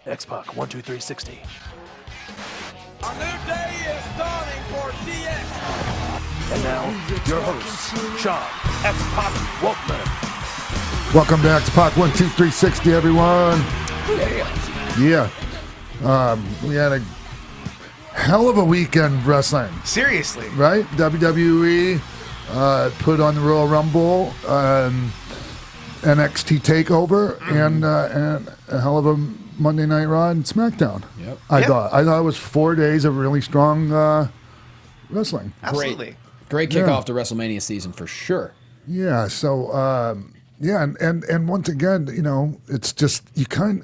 X-Pac, 1, 2, 360. A new day is dawning for DX. And now, your host, Sean X-Pac Waltman. Welcome to X-Pac 1, 2, 360, everyone. Yeah. We had a hell of a weekend wrestling. Seriously. Right? WWE put on the Royal Rumble, NXT TakeOver, and a hell of a Monday Night Raw and Smackdown. Yep. I thought it was 4 days of really strong wrestling. Absolutely. Great kickoff to WrestleMania season for sure. Yeah. So and once again, you know, it's just you kind.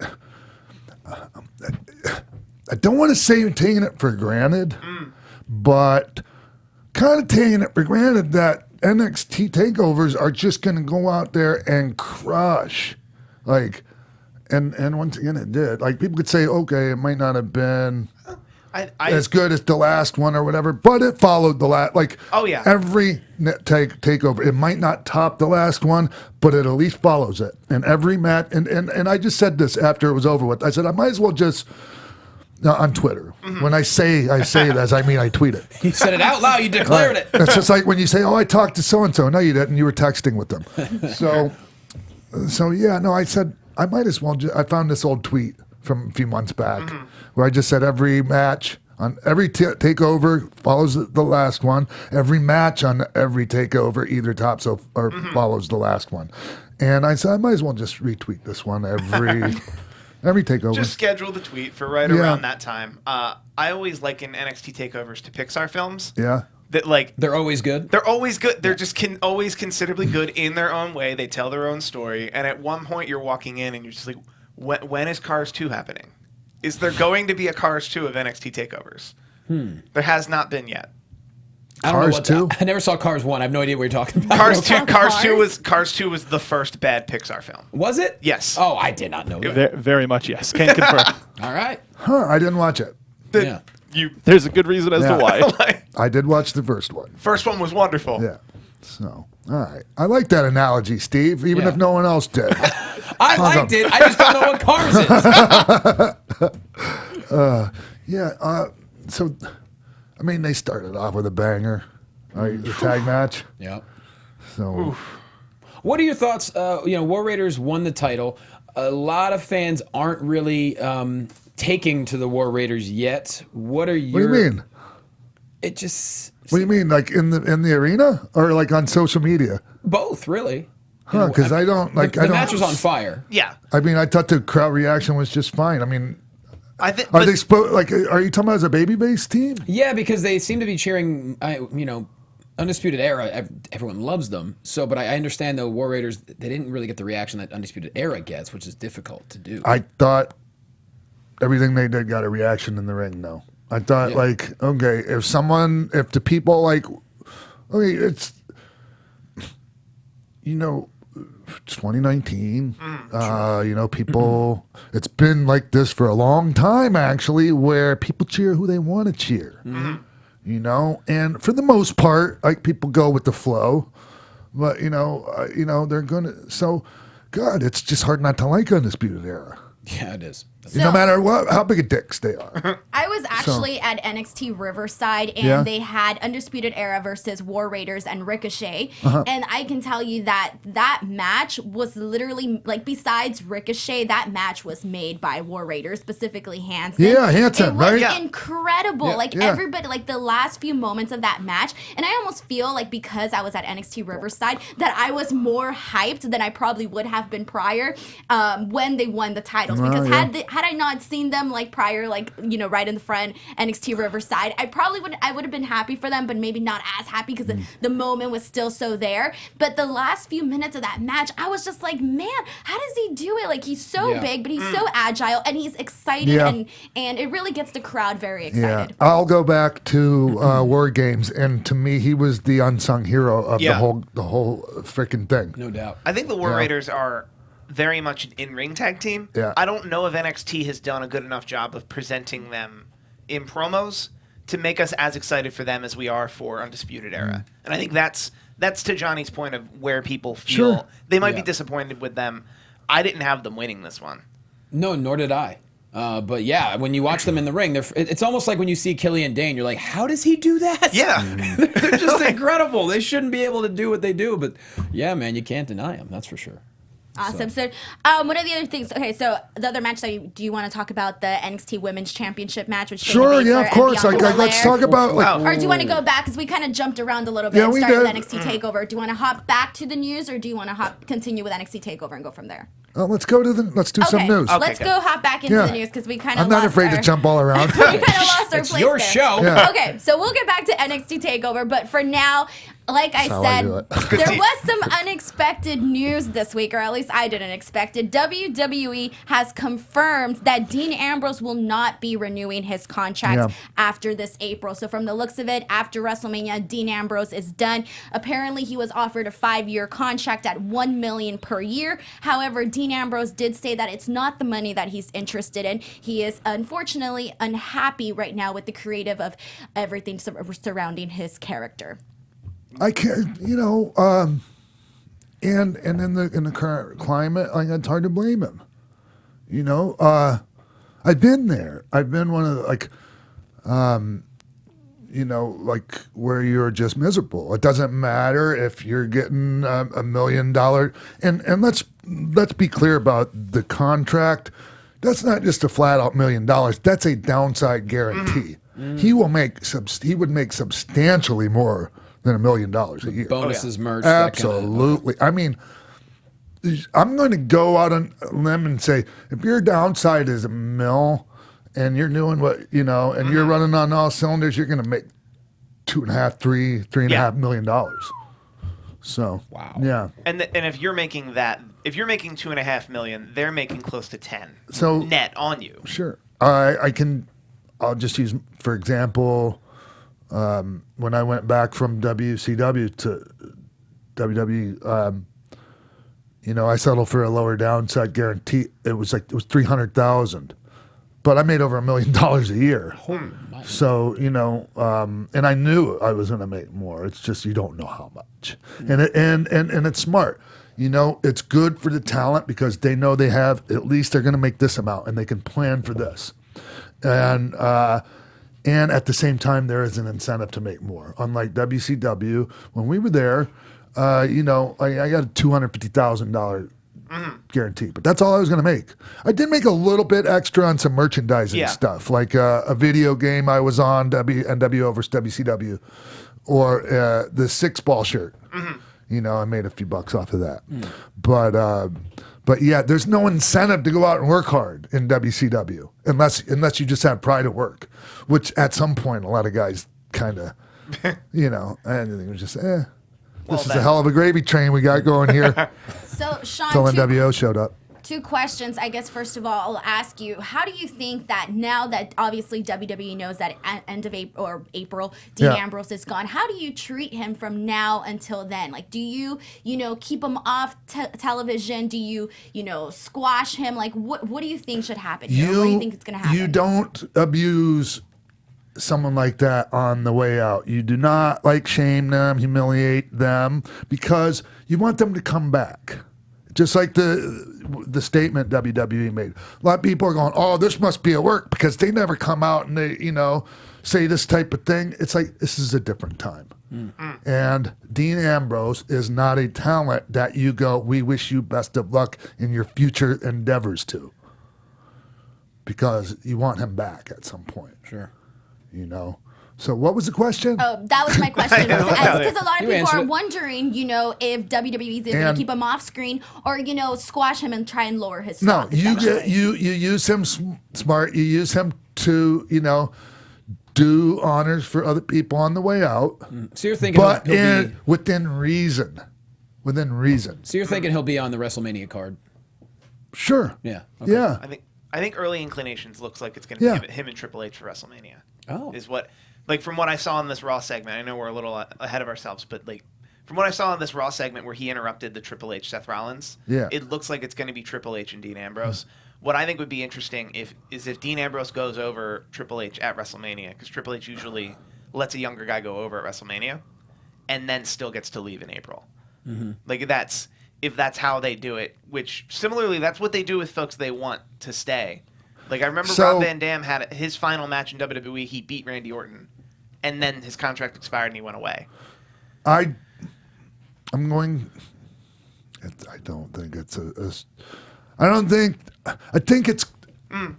I don't want to say you're taking it for granted, but kind of taking it for granted that NXT takeovers are just going to go out there and crush, like. And once again, it did. Like, people could say, okay, it might not have been as good as the last one or whatever, but it followed the last. Like, every takeover, it might not top the last one, but it at least follows it. And every match, and I just said this after it was over with. I said, I might as well just, on Twitter, when I say this, I mean I tweet it. You said it out loud, you declared it. It's just like when you say, oh, I talked to so-and-so. No, you didn't. You were texting with them. So yeah, no, I said, I might as well. I found this old tweet from a few months back where I just said every match on every takeover follows the last one. Every match on every takeover either tops or follows the last one. And I said I might as well just retweet this one every takeover. Just schedule the tweet for around that time. I always liken NXT takeovers to Pixar films. Yeah. That, like, they're always good. They're always good. They're just always considerably good in their own way. They tell their own story. And at one point, you're walking in and you're just like, when is Cars 2 happening? Is there going to be a Cars 2 of NXT takeovers? There has not been yet. I don't Cars know 2? I never saw Cars 1. I have no idea what you're talking about. Cars 2 was the first bad Pixar film. Was it? Yes. Oh, I did not know that. Very much yes. Can confirm. All right. Huh, I didn't watch it. There's a good reason as to why. I did watch the first one. First one was wonderful. Yeah. So, all right. I like that analogy, Steve, even if no one else did. I liked it. I just don't know what Cars is. So, I mean, they started off with a banger, right? The tag match. Yeah. So, what are your thoughts? War Raiders won the title. A lot of fans aren't really taking to the War Raiders yet. What do you mean? It just. What do you mean, like in the arena or like on social media? Both, really. Huh? Because I don't like. The match was on fire. Yeah. I mean, I thought the crowd reaction was just fine. I mean, I think. Are you talking about as a baby-based team? Yeah, because they seem to be cheering. Undisputed Era. Everyone loves them. So, but I understand though, War Raiders, they didn't really get the reaction that Undisputed Era gets, which is difficult to do. I thought everything they did got a reaction in the ring, though. I thought, okay, if the people it's, 2019, people, it's been like this for a long time, actually, where people cheer who they want to cheer, and for the most part, like, people go with the flow, but, they're going to, so, God, it's just hard not to like Undisputed Era. Yeah, it is. No matter how big a dicks they are. I was actually at NXT Riverside, and they had Undisputed Era versus War Raiders and Ricochet. And I can tell you that match was literally, like, besides Ricochet, that match was made by War Raiders, specifically Hanson. Yeah, Hanson, right? It was incredible. Everybody, like, the last few moments of that match. And I almost feel like because I was at NXT Riverside, that I was more hyped than I probably would have been prior when they won the titles. Because had I not seen them like prior, like, right in the front, NXT Riverside, I would have been happy for them, but maybe not as happy because the moment was still so there. But the last few minutes of that match, I was just like, man, how does he do it? Like, he's so big, but he's so agile, and he's excited, and it really gets the crowd very excited. Yeah, I'll go back to War Games, and to me, he was the unsung hero of the whole freaking thing. No doubt. I think the War Raiders are very much an in-ring tag team. Yeah. I don't know if NXT has done a good enough job of presenting them in promos to make us as excited for them as we are for Undisputed Era. And I think that's to Johnny's point of where people feel they might be disappointed with them. I didn't have them winning this one. No, nor did I. But yeah, when you watch them in the ring, it's almost like when you see Killian Dane, you're like, how does he do that? Yeah. They're just incredible. They shouldn't be able to do what they do, but yeah, man, you can't deny them. That's for sure. Awesome. So, one of the other things. Okay, so the other match that do you want to talk about the NXT Women's Championship match? With Shayna Sure, Baszler yeah, of and course. Bianca Let's Belair? talk about Or do you want to go back because we kind of jumped around a little bit Yeah, and we started with did. NXT Takeover? Do you want to hop back to the news or do you want to continue with NXT Takeover and go from there? let's do some news. Okay, Let's good. go hop back into Yeah. the news because we kind of. I'm not afraid to jump all around. We kind of lost our It's place your there. show. Yeah. Okay, so we'll get back to NXT Takeover, but for now, like I how I do said, it. there was some unexpected news this week, or at least I didn't expect it. WWE has confirmed that Dean Ambrose will not be renewing his contract after this April. So from the looks of it, after WrestleMania, Dean Ambrose is done. Apparently, he was offered a 5-year contract at $1 million per year. However, Dean Ambrose did say that it's not the money that he's interested in. He is unfortunately unhappy right now with the creative of everything surrounding his character. I can't, and in the current climate, it's hard to blame him. I've been there. I've been one of the, where you're just miserable. It doesn't matter if you're getting $1 million. And let's be clear about the contract. That's not just a flat out $1 million. That's a downside guarantee. He would make substantially more than $1 million a year. Bonuses, merch. Absolutely. I mean, I'm going to go out on a limb and say, if your downside is $1 million and you're doing what, and you're running on all cylinders, you're going to make $3.5 million. So, wow. Yeah. And if you're making that, if you're making $2.5 million, they're making close to 10 So net on you. Sure. I'll just use, for example, when I went back from WCW to WWE, I settled for a lower downside guarantee. It was $300,000, but I made over $1 million a year. So and I knew I was going to make more. It's just you don't know how much, and it's smart. It's good for the talent because they know they have at least they're going to make this amount and they can plan for this, and at the same time there is an incentive to make more. Unlike WCW, when we were there, I got a $250,000 guarantee, but that's all I was going to make. I did make a little bit extra on some merchandising stuff, like a video game I was on, NWO versus WCW, or the 6-ball shirt. I made a few bucks off of that. But yeah, there's no incentive to go out and work hard in WCW unless you just have pride at work, which at some point a lot of guys kind of, and it was just, this is a hell of a gravy train we got going here. So, Sean, Till NWO showed up. 2 questions. I guess, first of all, I'll ask you, how do you think that now that obviously WWE knows that at end of April, Dean Ambrose is gone, how do you treat him from now until then? Like, do you, keep him off television? Do you, squash him? Like, what do you think should happen here? What do you think is going to happen? You don't abuse someone like that on the way out. You do not shame them, humiliate them, because you want them to come back. Just like the statement WWE made. A lot of people are going, oh, this must be a work because they never come out and they, say this type of thing. It's like, this is a different time. And Dean Ambrose is not a talent that you go, we wish you best of luck in your future endeavors to. Because you want him back at some point. Sure. So what was the question? Oh, that was my question. Because a lot of You people are answered it. wondering, if WWE is going to And- keep him off screen or, No, squash him and try and lower his stock. you essentially. you use him smart. You use him to do honors for other people on the way out, So you're thinking but he'll be, within reason. Within reason. so you're thinking he'll be on the WrestleMania card. Sure. Yeah. Okay. Yeah. I think early inclinations looks like it's going to be him and Triple H for WrestleMania. Oh. Is what, from what I saw in this Raw segment, I know we're a little ahead of ourselves, but from what I saw in this Raw segment where he interrupted the Triple H Seth Rollins, it looks like it's going to be Triple H and Dean Ambrose. What I think would be interesting is if Dean Ambrose goes over Triple H at WrestleMania, because Triple H usually lets a younger guy go over at WrestleMania, and then still gets to leave in April. If that's how they do it, which similarly that's what they do with folks they want to stay. Like I remember So- Rob Van Dam had his final match in WWE. He beat Randy Orton, and then his contract expired and he went away. I'm going. I don't think it's I think it's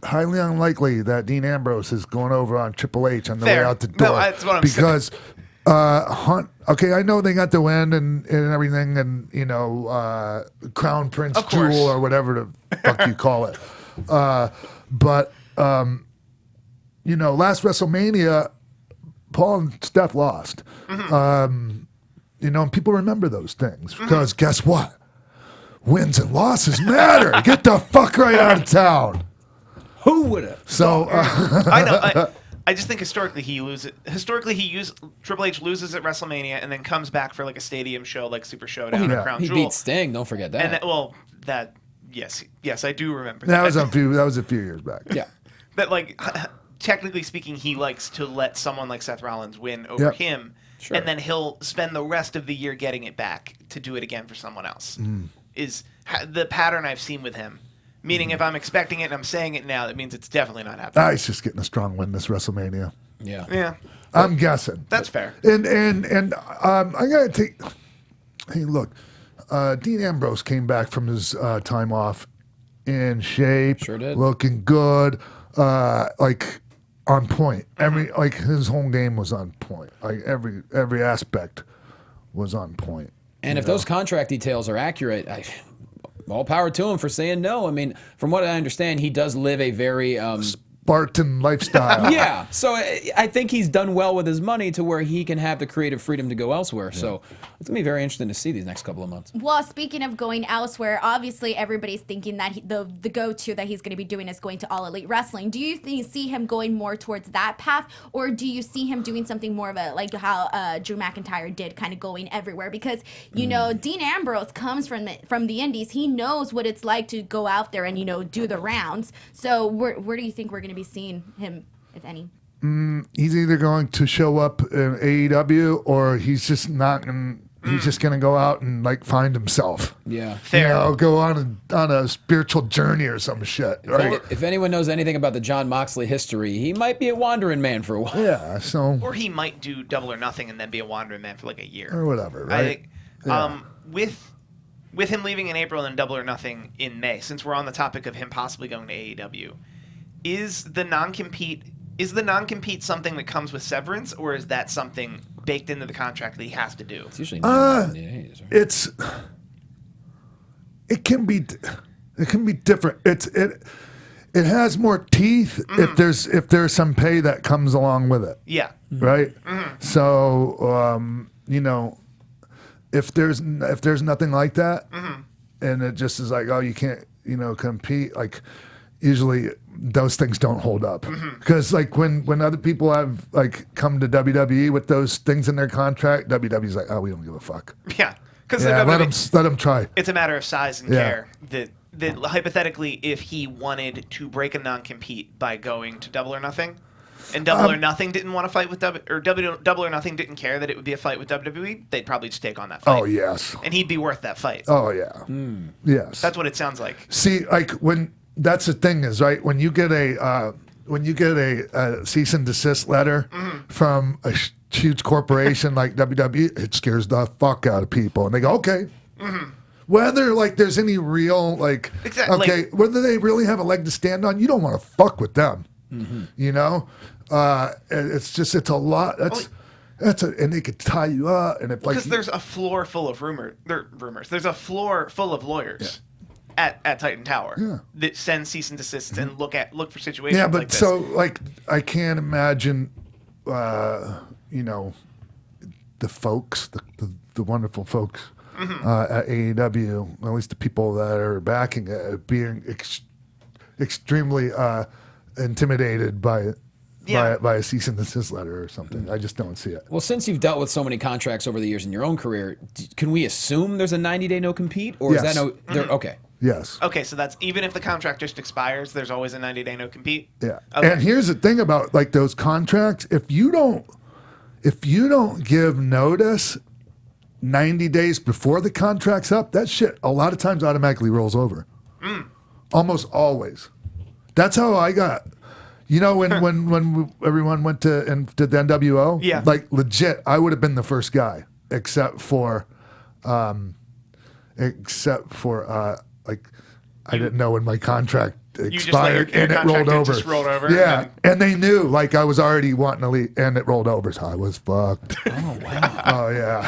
highly unlikely that Dean Ambrose is going over on Triple H on the way Fair. out the door. No, that's what I'm because Hunt. Okay, I know they got the win and everything, and Crown Prince Of course. Jewel or whatever the fuck you call it. But last WrestleMania, Paul and Steph lost. And people remember those things because guess what? Wins and losses matter. Get the fuck right out of town. Who would have? So I know. I just think historically Triple H loses at WrestleMania and then comes back for like a stadium show like Super Showdown or Crown He Jewel. beat Sting. Don't forget that. And yes, I do remember that was a few years back. yeah. That like technically speaking, he likes to let someone like Seth Rollins win over Yep. him, Sure. and then he'll spend the rest of the year getting it back to do it again for someone else. Is the pattern I've seen with him. Meaning, if I'm expecting it and I'm saying it now, that means it's definitely not happening. He's just getting a strong win this WrestleMania. Yeah. Yeah, I'm guessing. that's fair. And I gotta take. Hey, look, Dean Ambrose came back from his time off in shape, Sure did. looking good, like on point. Like his whole game was on point. Like every aspect was on point. And if those contract details are accurate, all power to him for saying no. I mean, from what I understand, he does live a very Spartan lifestyle. yeah. So I think he's done well with his money to where he can have the creative freedom to go elsewhere. So it's gonna be very interesting to see these next couple of months. Well, speaking of going elsewhere, obviously everybody's thinking that the go-to that he's going to be doing is going to All Elite Wrestling. Do you see him going more towards that path, or do you see him doing something more of a like how Drew McIntyre did, kind of going everywhere? Because Dean Ambrose comes from the Indies. He knows what it's like to go out there and do the rounds. So where do you think we're going to be seeing him, if any? He's either going to show up in AEW or he's just not going. He's just going to go out and like find himself. Yeah. Fair. Go on a spiritual journey or some shit. Right? If anyone knows anything about the Jon Moxley history, he might be a wandering man for a while. Yeah. So Or he might do Double or Nothing and then be a wandering man for like a year or whatever. Right. I think with him leaving in April and Double or Nothing in May, since we're on the topic of him possibly going to AEW, is the non-compete something that comes with severance, or is that something baked into the contract that he has to do? It's usually 90 days. Right? It can be different. It has more teeth if there's some pay that comes along with it. Yeah. Right. So if there's nothing like that, and it just is like, oh, you can't compete, like usually those things don't hold up because like when other people have like come to WWE with those things in their contract, WWE's like, oh, we don't give a fuck. Yeah. Because let them try. It's a matter of size and care. That hypothetically, if he wanted to break a non-compete by going to Double or Nothing, and Double or Nothing didn't want to fight with Double or Nothing didn't care that it would be a fight with WWE, they'd probably just take on that fight. Oh yes. And he'd be worth that fight. Oh yeah. Yes. That's what it sounds like. See, like that's the thing is, right, when you get a cease and desist letter from a huge corporation like WWE, it scares the fuck out of people, and they go, okay. Whether like there's any real like, Exactly. whether they really have a leg to stand on, you don't want to fuck with them. It's a lot. And they could tie you up, and if like Because there's a floor full of rumors. There's a floor full of lawyers at Titan Tower that send cease and desists and look for situations. yeah, but like this. so like I can't imagine, the folks, the wonderful folks at AEW, at least the people that are backing it, being extremely intimidated by a cease and desist letter or something. I just don't see it. Well, since you've dealt with so many contracts over the years in your own career, can we assume there's a 90-day no compete, or is Yes. that okay? Yes. Okay, so that's even if the contract just expires, there's always a 90-day no compete. Yeah. Okay. And here's the thing about like those contracts: if you don't give notice 90 days before the contract's up, that shit a lot of times automatically rolls over. Almost always. That's how I got. You know, when everyone went to the NWO, Yeah. like legit, I would have been the first guy, except for like I didn't know when my contract expired your and it contract rolled over. just rolled over, Yeah, and they knew like I was already wanting to leave, and it rolled over, so I was fucked. Oh wow. Oh yeah.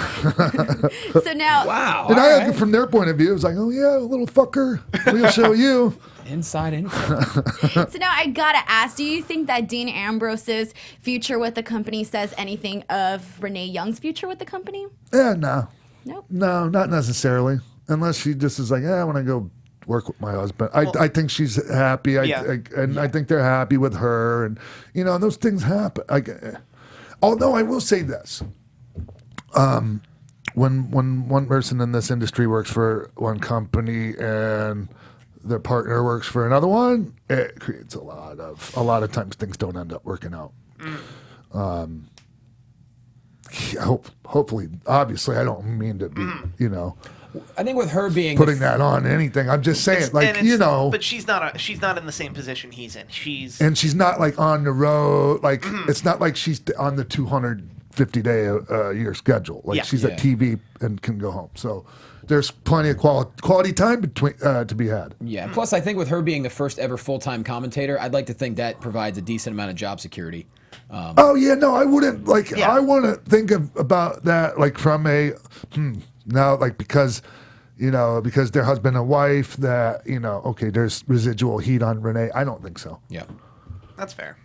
So now, Wow. And all right. from their point of view, it was like, oh yeah, little fucker, we'll show you. Inside info. so now I gotta ask: do you think that Dean Ambrose's future with the company says anything of Rene Young's future with the company? Yeah, no. Nope. No, not necessarily. Unless she just is like, I want to go work with my husband. I think she's happy. I think they're happy with her. And, and those things happen. Although I will say this. When one person in this industry works for one company and their partner works for another one, it creates a lot of times things don't end up working out. Hopefully, obviously, I don't mean to be, I think with her being putting that on anything. I'm just saying, but she's not in the same position he's in. She's not like on the road. Like it's not like she's on the 250-day a year schedule. Like she's at TV and can go home. So there's plenty of quality time between to be had. Yeah. Plus, I think with her being the first ever full-time commentator, I'd like to think that provides a decent amount of job security. Oh yeah, no, I wouldn't like. I want to think about that like from a now like because they're husband and wife that okay, there's residual heat on Rene. I don't think so. Yeah. That's fair.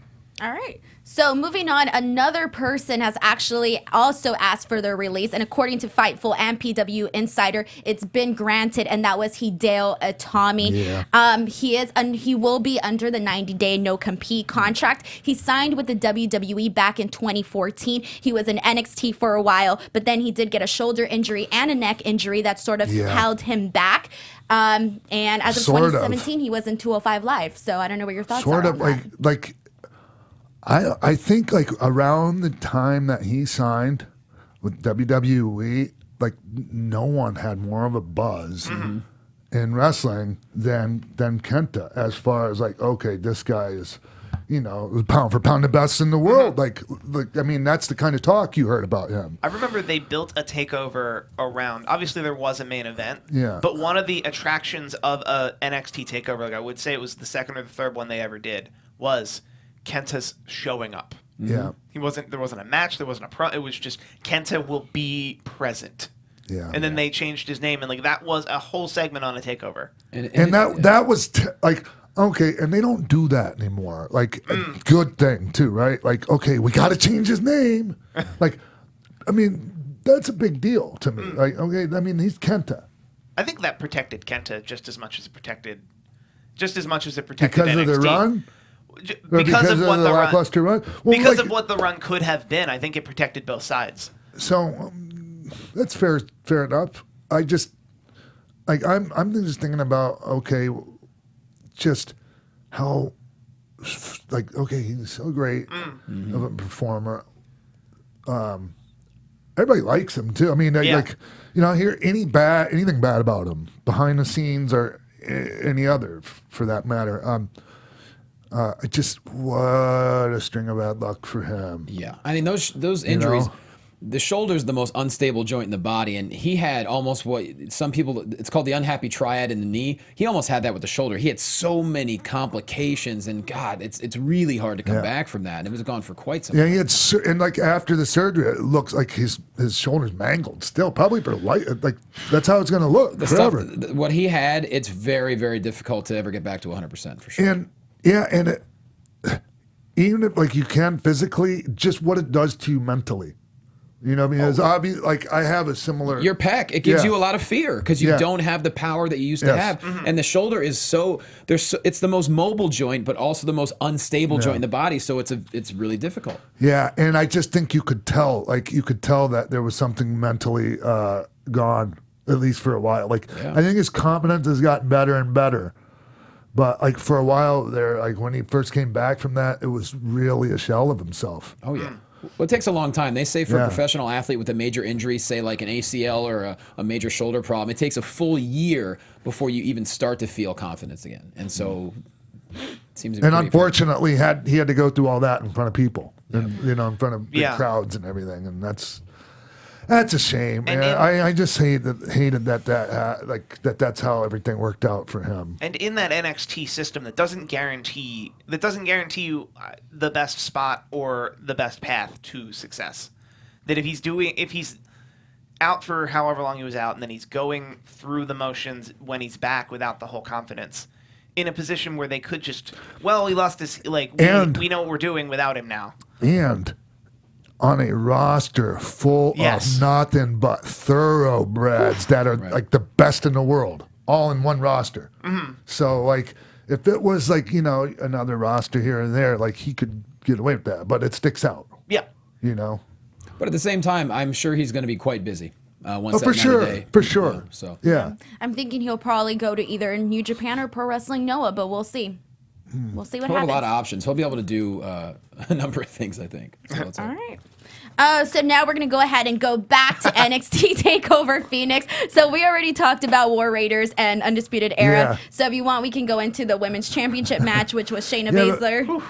All right. So moving on, another person has actually also asked for their release, and according to Fightful and PW Insider, it's been granted, and that was Hideo Itami. Yeah. He will be under the 90-day no-compete contract. He signed with the WWE back in 2014. He was in NXT for a while, but then he did get a shoulder injury and a neck injury that sort of held him back. And as of 2017, he was in 205 Live. So I don't know what your thoughts are on that. Like. I think like around the time that he signed with WWE, like no one had more of a buzz in wrestling than KENTA as far as like, okay, this guy is, pound for pound the best in the world. Like I mean, that's the kind of talk you heard about him. I remember they built a takeover around. Obviously, there was a main event. Yeah. But one of the attractions of a NXT takeover, like I would say it was the second or the third one they ever did, was KENTA's showing up. Yeah. There wasn't a match, there wasn't a pro. It was just KENTA will be present. Yeah. And then they changed his name, and like that was a whole segment on a takeover. And that was like okay, and they don't do that anymore. Like a good thing too, right? Like okay, we got to change his name. Like, I mean, that's a big deal to me. Like okay, I mean he's KENTA. I think that protected KENTA just as much as it protected because NXT. of the run. Because of what the lackluster run. Well, because of what the run could have been, I think it protected both sides. So that's fair enough. I just like I'm just thinking about okay, just how like okay, he's so great of a performer. Everybody likes him too. I mean, I hear anything bad about him behind the scenes or any other for that matter. What a string of bad luck for him. Yeah, I mean those injuries. The shoulder's the most unstable joint in the body, and he had almost what some people, it's called the unhappy triad in the knee. He almost had that with the shoulder. He had so many complications, and God, it's really hard to come back from that. And it was gone for quite some time. Yeah, he had, and like after the surgery, it looks like his shoulder's mangled still, probably for life. Like that's how it's going to look forever. What he had, it's very, very difficult to ever get back to 100% for sure. And even if like you can physically, just what it does to you mentally. Because obviously, like I have a similar. Your pec, it gives you a lot of fear because you don't have the power that you used to have, and the shoulder is it's the most mobile joint, but also the most unstable joint in the body. So it's really difficult. Yeah, and I just think you could tell that there was something mentally gone at least for a while. Like I think his confidence has gotten better and better, but like for a while there, like when he first came back from that, it was really a shell of himself. Oh yeah. Well, it takes a long time. They say for a professional athlete with a major injury, say like an ACL or a major shoulder problem, it takes a full year before you even start to feel confidence again. And so Seems and unfortunately, he had to go through all that in front of people, and in front of big Yeah. crowds and everything, and that's a shame. And I just hated that that's how everything worked out for him. And in that NXT system, that doesn't guarantee you the best spot or the best path to success. That if he's out for however long he was out, and then he's going through the motions when he's back without the whole confidence, in a position where they could just, well, he lost his, like, we know what we're doing without him now. And on a roster full of nothing but thoroughbreds that are like the best in the world, all in one roster. Mm-hmm. So, like, if it was like, another roster here and there, like, he could get away with that, but it sticks out. Yeah. But at the same time, I'm sure he's going to be quite busy. Once for sure. So yeah. I'm thinking he'll probably go to either New Japan or Pro Wrestling Noah, but we'll see. We'll see what he'll have happens. a lot of options. He'll be able to do a number of things, I think. So All right. So now we're going to go ahead and go back to NXT TakeOver Phoenix. So we already talked about War Raiders and Undisputed Era. Yeah. So if you want, we can go into the Women's Championship match, which was Shayna Baszler.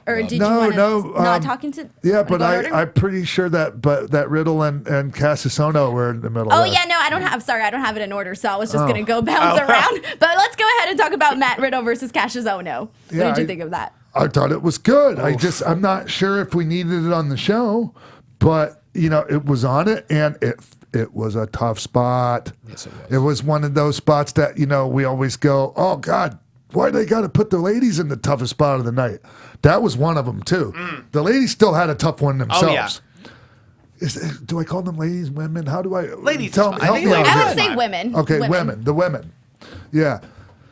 Or did you No, want to no, not talking to? Yeah, but go in order? I'm pretty sure that Riddle and Cassius Ohno were in the middle. Oh of that. yeah, no, I don't have it in order, so I was just gonna go bounce around. But let's go ahead and talk about Matt Riddle versus Cassius Ohno. What did you think of that? I thought it was good. I'm not sure if we needed it on the show, but it was on it, and it was a tough spot. Yes, it was. It was one of those spots that we always go, oh God, why they got to put the ladies in the toughest spot of the night? That was one of them too. The ladies still had a tough one themselves. Do I call them ladies, women? How do I? Ladies. Help me out I here. would say women. Okay, women. The women. Yeah.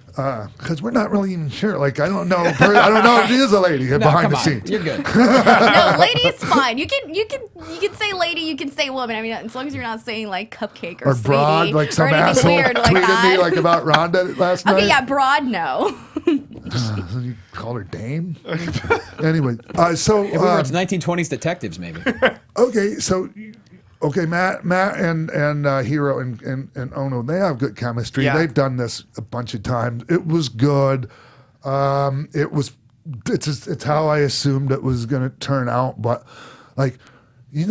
Because we're not really even sure. Like, I don't know. I don't know if it is a lady behind the scenes. You're good. No, lady is fine. You can say lady. You can say woman. I mean, as long as you're not saying like cupcake or broad, sweetie like some or anything asshole weird like tweeted that. me like about Ronda last night. Okay, yeah, broad. No. You call her Dame? Anyway, so If we were 1920s detectives, maybe. Okay, Matt and Hero and Ono, they have good chemistry. Yeah. They've done this a bunch of times. It was good. It's how I assumed it was going to turn out. But even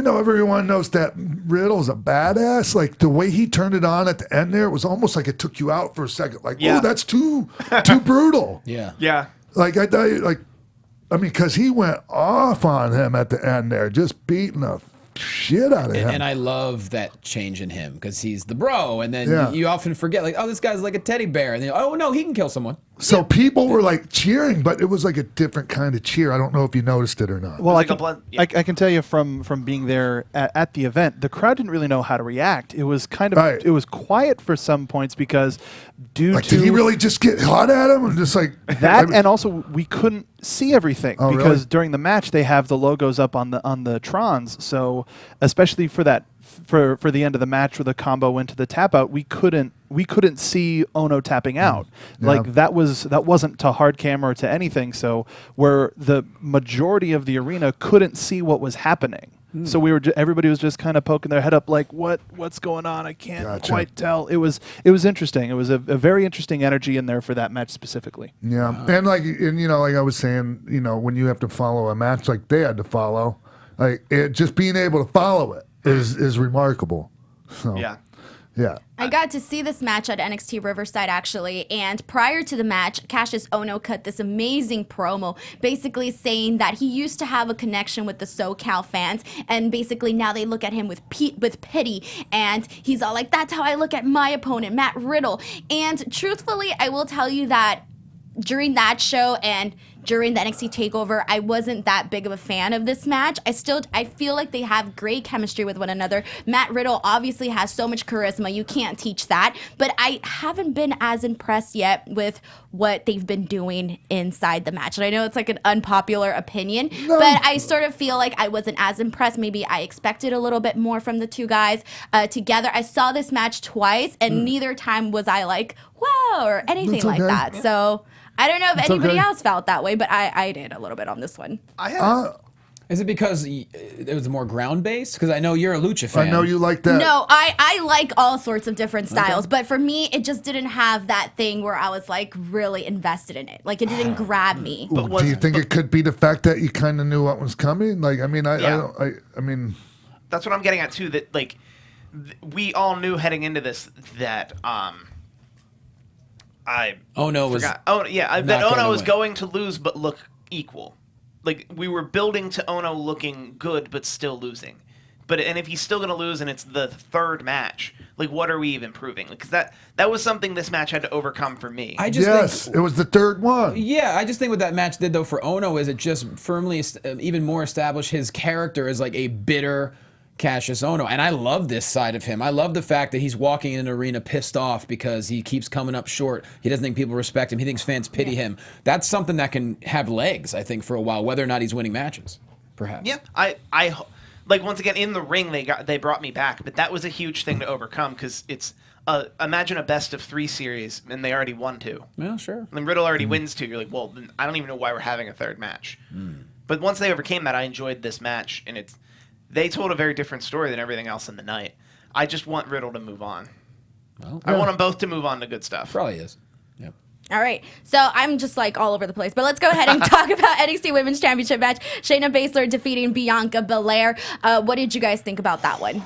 though everyone knows that Riddle's a badass, like the way he turned it on at the end there, it was almost like it took you out for a second. Like, oh, that's too brutal. Yeah. Yeah. Like I thought, because he went off on him at the end there, just beating the shit out of him. And I love that change in him because he's the bro, and then you often forget, like, oh, this guy's like a teddy bear, and then oh no, he can kill someone. So people were like cheering, but it was like a different kind of cheer. I don't know if you noticed it or not. Well, Like a blood- I can tell you from being there at the event, the crowd didn't really know how to react. It was kind of it was quiet for some points because did he really just get hot at him and just like that? And also we couldn't see everything because really? during the match they have the logos up on the Trons. So especially for that for the end of the match where the combo went to the tap out, we couldn't see Ono tapping out. Yeah. Like that wasn't to hard cam or to anything. So where the majority of the arena couldn't see what was happening. So everybody was just kind of poking their head up, like, what's going on? I can't quite tell. It was interesting. It was a very interesting energy in there for that match specifically. Yeah, and like I was saying, when you have to follow a match like they had to follow, like just being able to follow it is remarkable. So yeah. I got to see this match at NXT Riverside, actually, and prior to the match, Cassius Ohno cut this amazing promo, basically saying that he used to have a connection with the SoCal fans, and basically now they look at him with pity, and he's all like, that's how I look at my opponent, Matt Riddle. And truthfully, I will tell you that during that show and during the NXT TakeOver, I wasn't that big of a fan of this match. I feel like they have great chemistry with one another. Matt Riddle obviously has so much charisma. You can't teach that. But I haven't been as impressed yet with what they've been doing inside the match. And I know it's like an unpopular opinion, but I sort of feel like I wasn't as impressed. Maybe I expected a little bit more from the two guys together. I saw this match twice, and neither time was I like, wow, or anything like that. So I don't know if anybody else felt that way, but I did a little bit on this one. I Is it because it was more ground based? Because I know you're a lucha fan. I know you like that. No, I like all sorts of different styles, but for me, it just didn't have that thing where I was like really invested in it. Like it didn't grab me. Ooh, do you think it could be the fact that you kind of knew what was coming? Like, I mean, I mean, that's what I'm getting at too. That like we all knew heading into this that Ono was that Ono was going to lose but look equal. Like we were building to Ono looking good but still losing. And if he's still going to lose and it's the third match, like what are we even proving? Because that was something this match had to overcome for me. Yes, it was the third one. Yeah, I just think what that match did though for Ono is it just firmly even more established his character as like a bitter Cassius Ono, and I love this side of him. I love the fact that he's walking in an arena pissed off because he keeps coming up short. He doesn't think people respect him. He thinks fans pity him. That's something that can have legs, I think, for a while, whether or not he's winning matches, perhaps. Yeah, I like once again in the ring they brought me back, but that was a huge thing to overcome because it's imagine a best of 3 series and they already won 2. Well, sure. And Riddle already wins 2. You're like, well, then I don't even know why we're having a third match. But once they overcame that, I enjoyed this match, and they told a very different story than everything else in the night. I just want Riddle to move on. Well, I want them both to move on to good stuff. Probably is. Yep. All right, so I'm just like all over the place, but let's go ahead and talk about NXT Women's Championship match. Shayna Baszler defeating Bianca Belair. What did you guys think about that one?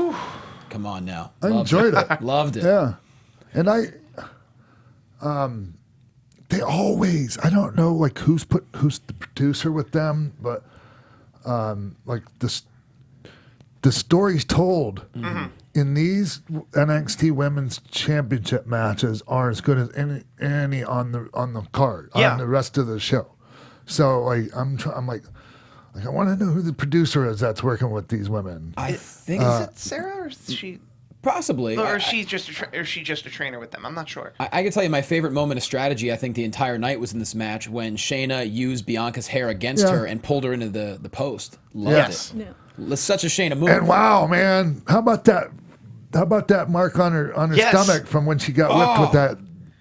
Come on now. I enjoyed it. Loved it. Yeah, and they always, I don't know, like who's the producer with them, but like the stories told in these NXT Women's Championship matches are as good as any on the card on the rest of the show. So like I'm like I want to know who the producer is that's working with these women. I think Is it Sarah or is she? possibly. Or is she just a trainer with them? I'm not sure. I can tell you my favorite moment of strategy, I think the entire night was in this match when Shayna used Bianca's hair against her and pulled her into the post. Loved it. Yeah. It's such a Shayna move. And wow, man, how about that? How about that mark on her stomach from when she got whipped with that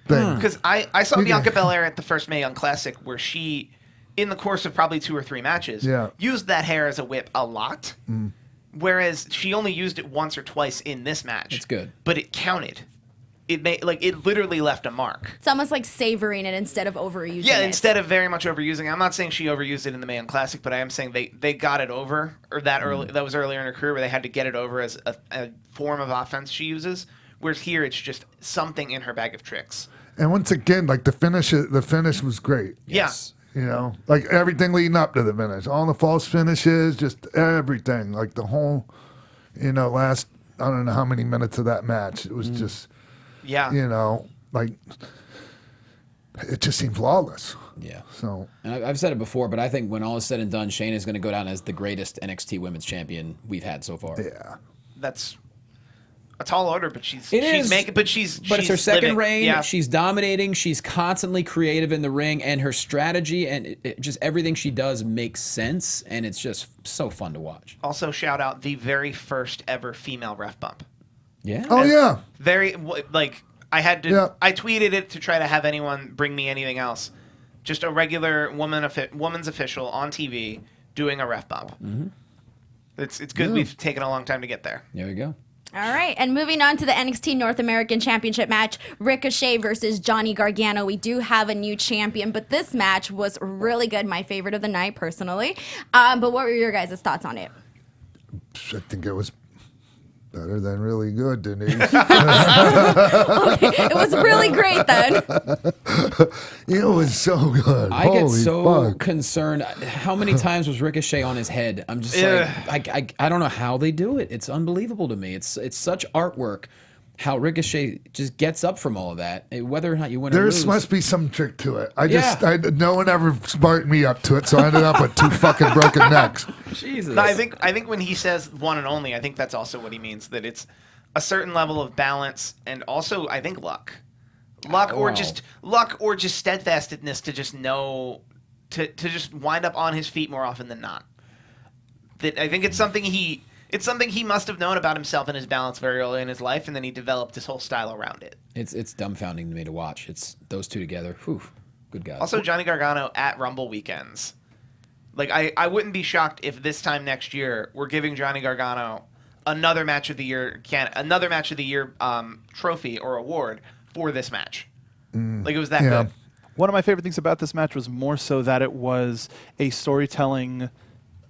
thing? Because I saw Bianca Belair at the first Mae Young Classic where she, in the course of probably 2 or 3 matches, used that hair as a whip a lot. Whereas she only used it once or twice in this match. It's good. But it counted. It literally left a mark. It's almost like savoring it instead of overusing it. Yeah, instead of very much overusing it. I'm not saying she overused it in the Mae Young Classic, but I am saying they got it over, or that early. That was earlier in her career where they had to get it over as a form of offense she uses. Whereas here, it's just something in her bag of tricks. And once again, like the finish was great. Yes. You know, like everything leading up to the finish, all the false finishes, just everything, like the whole, last, I don't know how many minutes of that match. It was just, like, it just seemed flawless. Yeah. So. And I've said it before, but I think when all is said and done, Shayna is going to go down as the greatest NXT Women's Champion we've had so far. Yeah. That's a tall order, but she's it's her second reign. Yeah. She's dominating. She's constantly creative in the ring, and her strategy and just everything she does makes sense, and it's just so fun to watch. Also, shout out the very first ever female ref bump. Yeah. Oh yeah. I had to. Yeah. I tweeted it to try to have anyone bring me anything else. Just a regular woman's official on TV doing a ref bump. Mm-hmm. It's good. Yeah. We've taken a long time to get there. There we go. All right, and moving on to the NXT North American Championship match, Ricochet versus Johnny Gargano. We do have a new champion, but this match was really good. My favorite of the night, personally. But what were your guys' thoughts on it? I think it was better than really good, Denise. Okay, it was really great then. It was so good. I get so concerned. How many times was Ricochet on his head? I'm just like, I don't know how they do it. It's unbelievable to me. It's such artwork how Ricochet just gets up from all of that, whether or not you win or lose. There must be some trick to it. No one ever smarted me up to it, so I ended up with 2 fucking broken necks. Jesus. No, I think when he says one and only, I think that's also what he means, that it's a certain level of balance and also I think luck. Luck or just steadfastness to just know to just wind up on his feet more often than not. That I think it's something he must have known about himself and his balance very early in his life, and then he developed his whole style around it. It's dumbfounding to me to watch. It's those two together. Whew, good God. Also, Johnny Gargano at Rumble weekends. Like I wouldn't be shocked if this time next year we're giving Johnny Gargano another match of the year trophy or award for this match. Like it was that good. One of my favorite things about this match was more so that it was a storytelling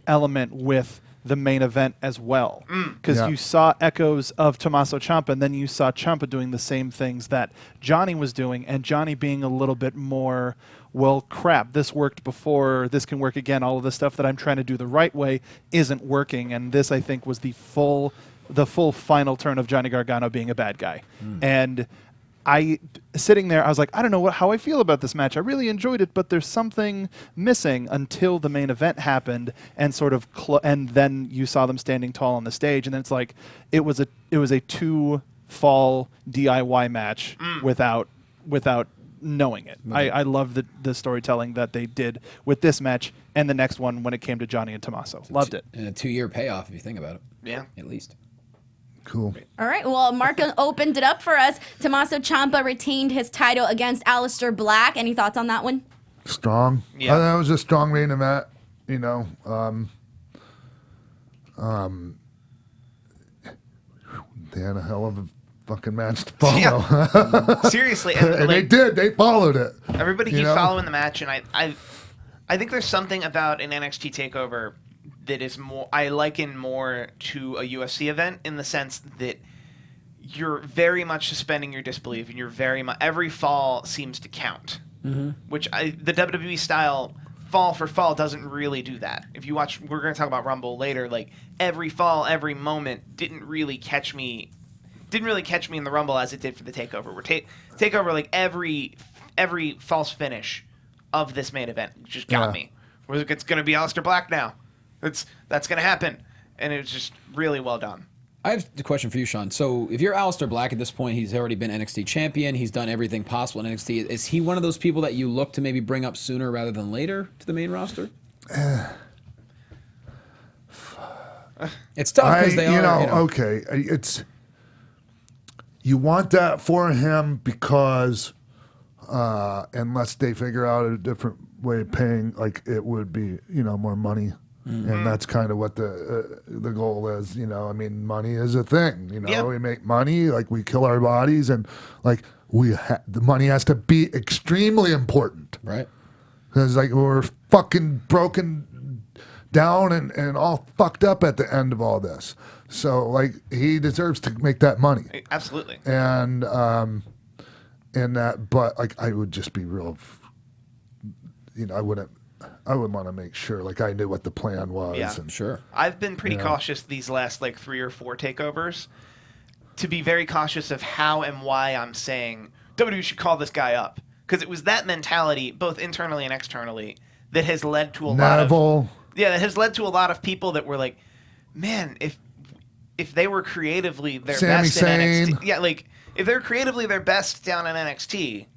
element with the main event as well. Because you saw echoes of Tommaso Ciampa, and then you saw Ciampa doing the same things that Johnny was doing, and Johnny being a little bit more, well, crap, this worked before, this can work again. All of the stuff that I'm trying to do the right way isn't working, and this, I think, was the full final turn of Johnny Gargano being a bad guy. And sitting there, I was like, I don't know how I feel about this match. I really enjoyed it, but there's something missing until the main event happened, and sort of, and then you saw them standing tall on the stage, and then it's like it was a 2-fall DIY match without knowing it. I love the storytelling that they did with this match and the next one when it came to Johnny and Tommaso. Loved it. And a 2-year payoff if you think about it. Yeah, at least. Cool. All right. Well, Mark opened it up for us. Tommaso Ciampa retained his title against Aleister Black. Any thoughts on that one? Strong. Yeah. That was a strong main event. You know, they had a hell of a fucking match to follow. Yeah. Seriously, and like, they did. They followed it. Everybody keeps following the match, and I think there's something about an NXT TakeOver that is more, I liken more to a UFC event in the sense that you're very much suspending your disbelief, and you're very much, every fall seems to count, which the WWE style fall for fall doesn't really do that. If you watch, we're going to talk about Rumble later, like every fall, every moment didn't really catch me in the Rumble as it did for the TakeOver. Where TakeOver, like every false finish of this main event just got me. It's going to be Aleister Black now. That's going to happen, and it was just really well done. I have a question for you, Sean. So if you're Aleister Black at this point, he's already been NXT champion. He's done everything possible in NXT. Is he one of those people that you look to maybe bring up sooner rather than later to the main roster? It's tough because they are. Okay. You want that for him because unless they figure out a different way of paying, like it would be, more money. And that's kind of what the goal is, I mean, money is a thing, We make money, like we kill our bodies, and like the money has to be extremely important, right? Because like we're fucking broken down and all fucked up at the end of all this. So like he deserves to make that money, absolutely. And that, but like I would just be real, I would want to make sure, like, I knew what the plan was. Yeah, and, sure. I've been pretty cautious these last, 3 or 4 takeovers to be very cautious of how and why I'm saying WWE should call this guy up. Because it was that mentality, both internally and externally, that has led to that has led to a lot of people that were like, man, if they were creatively their best in NXT. If they're creatively their best down in NXT,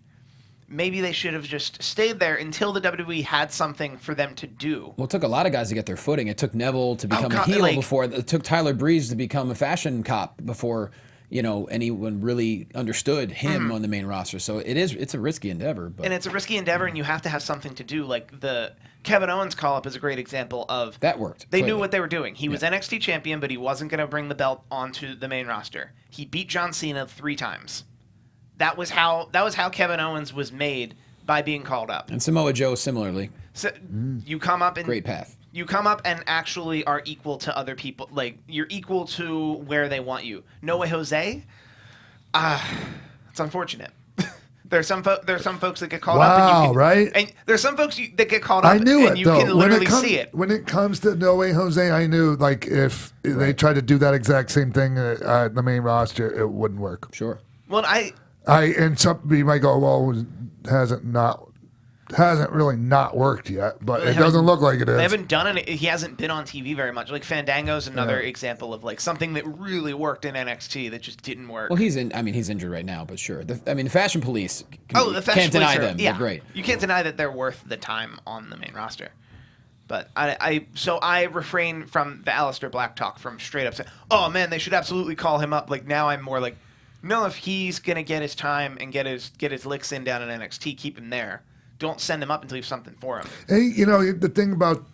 maybe they should have just stayed there until the WWE had something for them to do. Well, it took a lot of guys to get their footing. It took Neville to become a heel before. It took Tyler Breeze to become a fashion cop before, anyone really understood him on the main roster. So it's a risky endeavor. And it's a risky endeavor, and you have to have something to do. Like the Kevin Owens call-up is a great example of... That worked. They knew what they were doing. He was NXT champion, but he wasn't going to bring the belt onto the main roster. He beat John Cena 3 times. That was how Kevin Owens was made, by being called up. And Samoa Joe similarly. So you come up and great path. You come up and actually are equal to other people. Like you're equal to where they want you. No Way Jose. It's unfortunate. There's some folks that get called up. Wow, right? And there's some folks that get called up. I knew and it you though. Can literally see it. When it comes to No Way Jose, I knew like if they tried to do that exact same thing at the main roster, it wouldn't work. Sure. Well, and some people might go, well, hasn't really not worked yet, but it doesn't look like it is. They haven't done it. He hasn't been on TV very much. Like Fandango's another example of like something that really worked in NXT that just didn't work. Well, he's injured right now, but sure. The Fashion Police. The Fashion can't deny Police them. Yeah, they're great. You can't deny that they're worth the time on the main roster. But I refrain from the Aleister Black talk from straight up saying, oh man, they should absolutely call him up. Like now I'm more like, no, if he's gonna get his time and get his licks in down in NXT, keep him there. Don't send him up until you have something for him. Hey, the thing about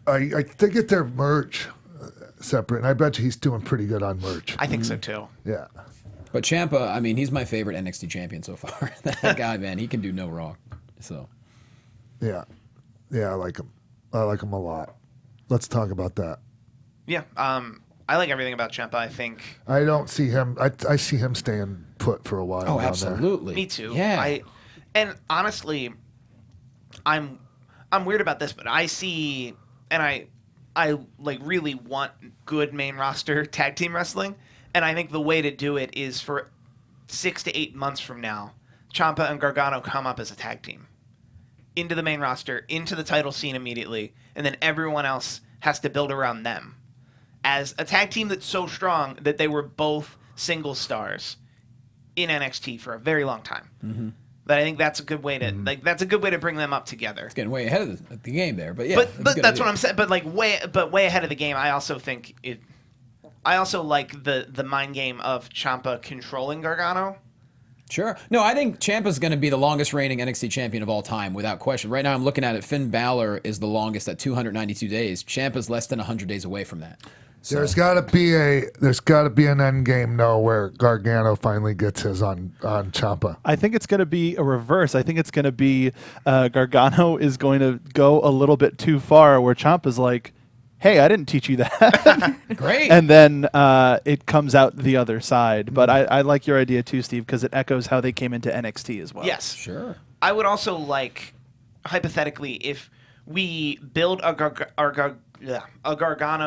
they get their merch separate, and I bet you he's doing pretty good on merch. I think so too. Yeah. But Ciampa, I mean, he's my favorite NXT champion so far. That guy, man, he can do no wrong. So. Yeah. Yeah, I like him. I like him a lot. Let's talk about that. Yeah. I like everything about Ciampa. I think. I don't see him. I see him staying put for a while. Oh, down absolutely. Me too. Yeah. And honestly, I'm weird about this, but I see, and I like really want good main roster tag team wrestling, and I think the way to do it is for 6 to 8 months from now, Ciampa and Gargano come up as a tag team into the main roster, into the title scene immediately, and then everyone else has to build around them as a tag team that's so strong that they were both single stars in NXT for a very long time. Mm-hmm. That I think that's a good way to that's a good way to bring them up together. It's getting way ahead of the game there, but yeah. But that's what I'm saying. But way ahead of the game. I also think it. I also like the mind game of Ciampa controlling Gargano. Sure. No, I think Ciampa's going to be the longest reigning NXT champion of all time, without question. Right now, I'm looking at it. Finn Balor is the longest at 292 days. Ciampa's less than 100 days away from that. So. There's got to be an end game where Gargano finally gets his on Ciampa. I think it's going to be a reverse. I think it's going to be Gargano is going to go a little bit too far, where Ciampa's like, "Hey, I didn't teach you that." Great. And then it comes out the other side. But I like your idea too, Steve, because it echoes how they came into NXT as well. Yes, sure. I would also like, hypothetically, if we build a Gargano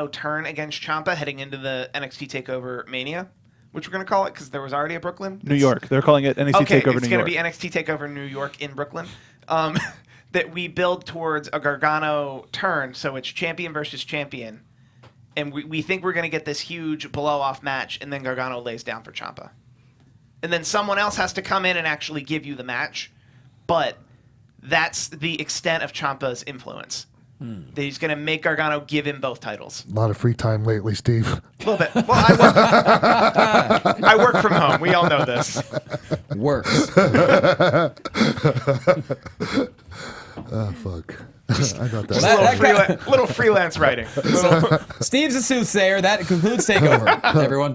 turn against Ciampa heading into the NXT TakeOver Mania, which we're going to call it because there was already a Brooklyn. New York. They're calling it NXT TakeOver New York. Okay, it's going to be NXT TakeOver New York in Brooklyn. That we build towards a Gargano turn, so it's champion versus champion. And we think we're going to get this huge blow-off match, and then Gargano lays down for Ciampa. And then someone else has to come in and actually give you the match. But that's the extent of Ciampa's influence. That he's going to make Gargano give him both titles. A lot of free time lately, Steve. A little bit. Well, I work from home. We all know this. Works. Oh, fuck. I got that. Just little freelance writing. Steve's a soothsayer. That concludes TakeOver, everyone.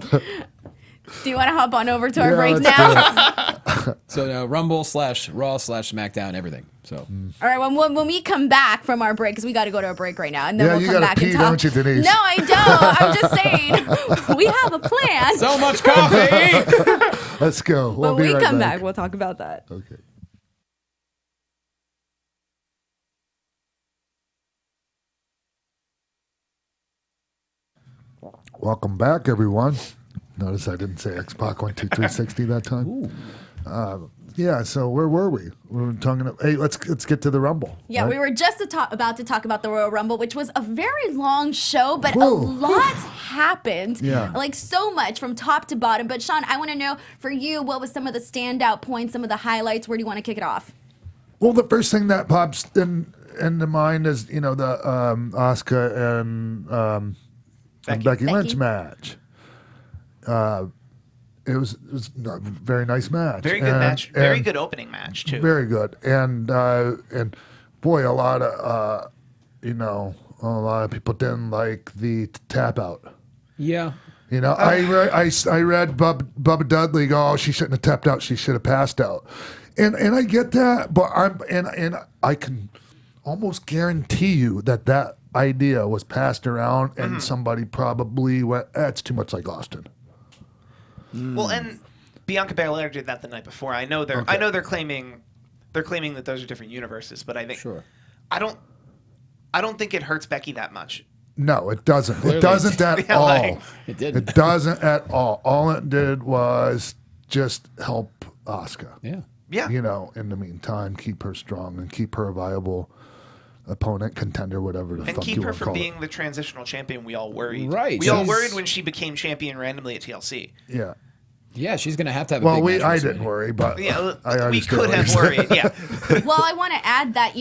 Do you want to hop on over to our break let's now? So Rumble/Raw/SmackDown, everything. So. All right, when we come back from our break, because we got to go to a break right now, and then Yeah, we'll you come gotta back pee, and talk. don't you, Denise? No, I don't. I'm just saying we have a plan. So much coffee. Let's go. We'll When be we right come back. back, we'll talk about that. Okay. Welcome back, everyone. Notice I didn't say X-Pac 12360 that time. Yeah, so where were we? We were talking. Hey, let's get to the Rumble. Yeah, right? we were just about to talk about the Royal Rumble, which was a very long show, but Whoa. a lot happened. Yeah. Like so much from top to bottom. But Sean, I want to know for you, what was some of the standout points, some of the highlights? Where do you want to kick it off? Well, the first thing that pops into mind is the Asuka and Becky Lynch match. It was a very nice match. Very good match. Very good opening match too. Very good. And boy, a lot of people didn't like the tap out. Yeah. I read Bubba Dudley go, "Oh, she shouldn't have tapped out. She should have passed out." And I get that, but I can almost guarantee you that idea was passed around and somebody probably went, "That's too much like Austin." Well, and Bianca Belair did that the night before. I know they're claiming that those are different universes, but I think I don't think it hurts Becky that much. No, it doesn't. Clearly It doesn't at Yeah, all. like- It didn't. It doesn't at all. All it did was just help Asuka. Yeah. Yeah. In the meantime, keep her strong and keep her a viable opponent, contender, whatever the And fuck you keep her want to from call being it. the transitional champion we all worried. Right. We all She's- worried when she became champion randomly at TLC. Yeah. Yeah, she's going to have a Well, big match I with didn't somebody. worry, but Yeah, I we understood could what have you're saying. worried. Yeah. Well, I want to add that,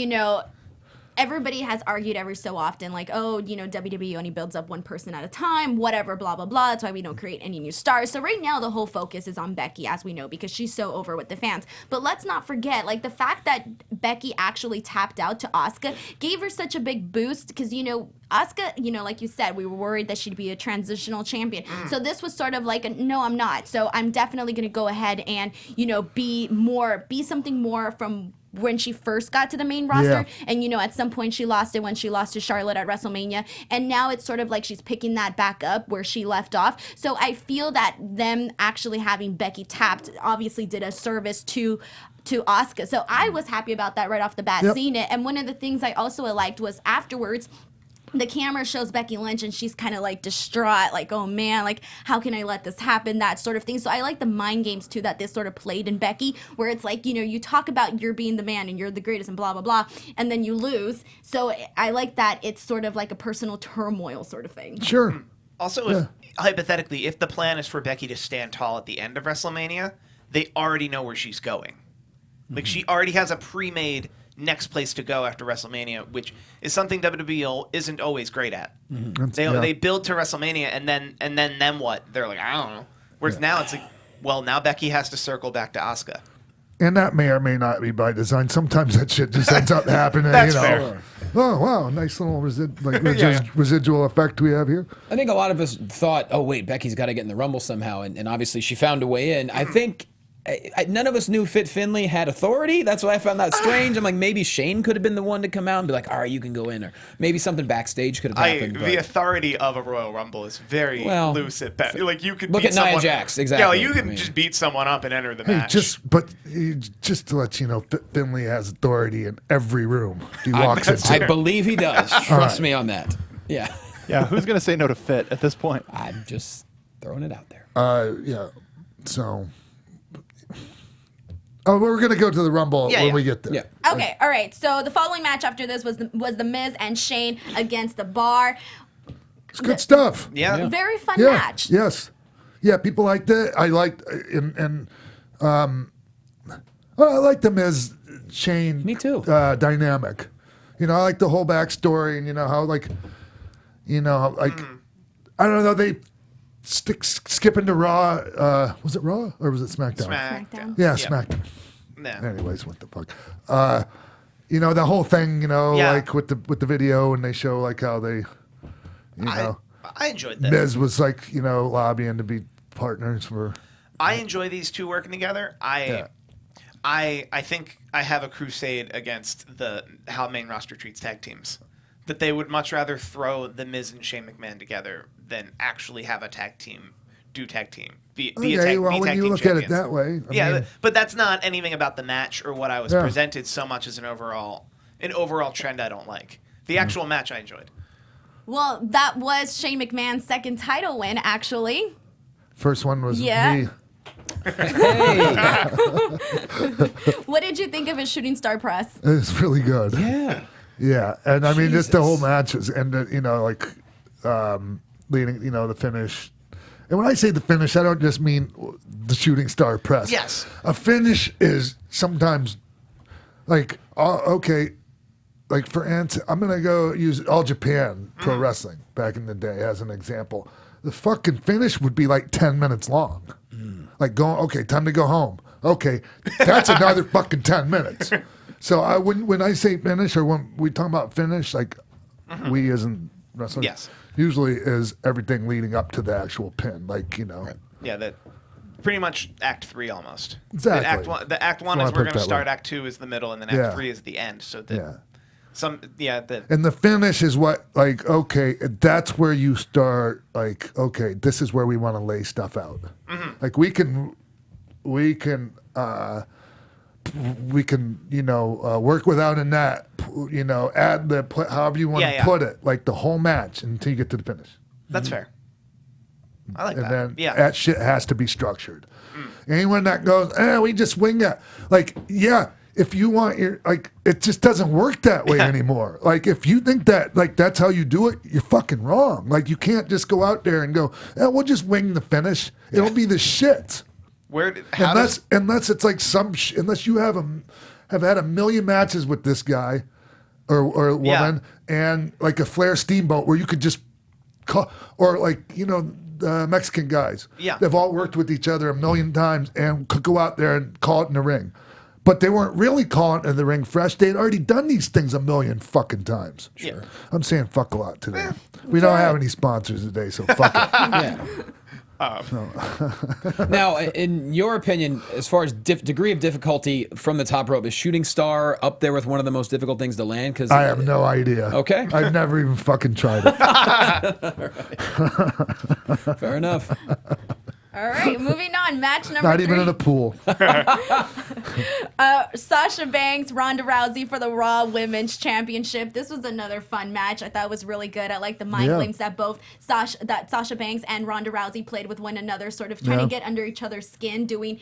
everybody has argued every so often, like, oh, WWE only builds up one person at a time, whatever, blah, blah, blah. That's why we don't create any new stars. So right now, the whole focus is on Becky, as we know, because she's so over with the fans. But let's not forget, like, the fact that Becky actually tapped out to Asuka gave her such a big boost because, Asuka, like you said, we were worried that she'd be a transitional champion. So this was sort of like, no, I'm not. So I'm definitely going to go ahead and, be something more from when she first got to the main roster. Yeah. And, at some point she lost it when she lost to Charlotte at WrestleMania. And now it's sort of like she's picking that back up where she left off. So I feel that them actually having Becky tapped obviously did a service to Asuka. So I was happy about that right off the bat, seeing it. And one of the things I also liked was afterwards, the camera shows Becky Lynch and she's kind of like distraught, like, oh man, like, how can I let this happen, that sort of thing. So I like the mind games too that this sort of played in Becky, where it's like, you talk about you're being the man and you're the greatest and blah, blah, blah, and then you lose. So I like that it's sort of like a personal turmoil sort of thing. Sure. Also, hypothetically, if the plan is for Becky to stand tall at the end of WrestleMania, they already know where she's going. Like, she already has a pre-made next place to go after WrestleMania, which is something WWE isn't always great at. They build to WrestleMania and then what? They're like, I don't know. Whereas now it's like, well, now Becky has to circle back to Asuka. And that may or may not be by design. Sometimes that shit just ends up happening. That's fair. Oh, wow. Nice little residual effect we have here. I think a lot of us thought, oh, wait, Becky's got to get in the Rumble somehow. And obviously she found a way in. I think none of us knew Fit Finlay had authority. That's why I found that strange. I'm like, maybe Shane could have been the one to come out and be like, all right, you can go in. Or maybe something backstage could have happened. The authority of a Royal Rumble is very loose at best. Like, you could look beat at Nia someone. Jax, exactly. Yeah, you can just beat someone up and enter the Hey, match. just to let you know, Finlay has authority in every room he walks into. I believe he does. Trust me on that. Yeah. Yeah, who's going to say no to Fit at this point? I'm just throwing it out there. So... Oh, we're going to go to the Rumble when we get there. Yeah. Okay, all right. So the following match after this was the Miz and Shane against the Bar. It's good stuff. Yeah. Very fun match. Yes. Yeah, people liked it. I liked I like the Miz Shane Me too. Dynamic. I like the whole backstory and how I don't know, they skip into Raw. Was it Raw or was it SmackDown? SmackDown. Yeah, SmackDown. Yeah. Anyways, what the fuck? The whole thing, like with the video, and they show like how they, I enjoyed that. Miz was like, lobbying to be partners for. I enjoy these two working together. I think I have a crusade against how main roster treats tag teams. That they would much rather throw the Miz and Shane McMahon together than actually have a tag team do tag team. When you look at it that way, I mean, but that's not anything about the match or what I was presented so much as an overall trend I don't like. The actual match I enjoyed. Well, that was Shane McMahon's second title win, actually. First one was me. What did you think of his shooting star press? It's really good. Yeah. Yeah, and I mean, just the whole match is, and leading, the finish. And when I say the finish, I don't just mean the shooting star press. Yes. A finish is sometimes like, okay, like for instance, I'm going to go use All Japan Pro Wrestling back in the day as an example. The fucking finish would be like 10 minutes long. Like okay, time to go home. Okay, that's another fucking 10 minutes. So when I say finish or when we talk about finish, like we as in wrestling, usually is everything leading up to the actual pin, like Right. Yeah, that pretty much Act 3 almost. Exactly. The Act 1 is we're going to start. Act 2 is the middle, and then Act 3 is the end. So and the finish is what, like, okay, that's where you start. Like, okay, this is where we want to lay stuff out. Like we can work without a net, add however you want to put it, like the whole match until you get to the finish. That's fair. I like and that. then that shit has to be structured. Anyone that goes, we just wing it. Like, if you want it just doesn't work that way anymore. Like, if you think that, like, that's how you do it, you're fucking wrong. Like, you can't just go out there and go, we'll just wing the finish. It'll be the shit. Unless it's like unless you have had a million matches with this guy, or woman, and like a Flair Steamboat where you could just call, or like, you know, the Mexican guys. Yeah. They've all worked with each other a million times and could go out there and call it in the ring. But they weren't really calling it in the ring fresh. They'd already done these things a million fucking times. Sure. I'm saying fuck a lot today. We don't have any sponsors today, so fuck it. Yeah. Now, in your opinion, as far as degree of difficulty from the top rope, is shooting star up there with one of the most difficult things to land? Because I have no idea. Okay. I've never even fucking tried it. Fair enough. All right, moving on. Match number Not 3. even in a pool. Sasha Banks, Ronda Rousey for the Raw Women's Championship. This was another fun match. I thought it was really good. I like the mind games that both Sasha Banks and Ronda Rousey played with one another, sort of trying to get under each other's skin, doing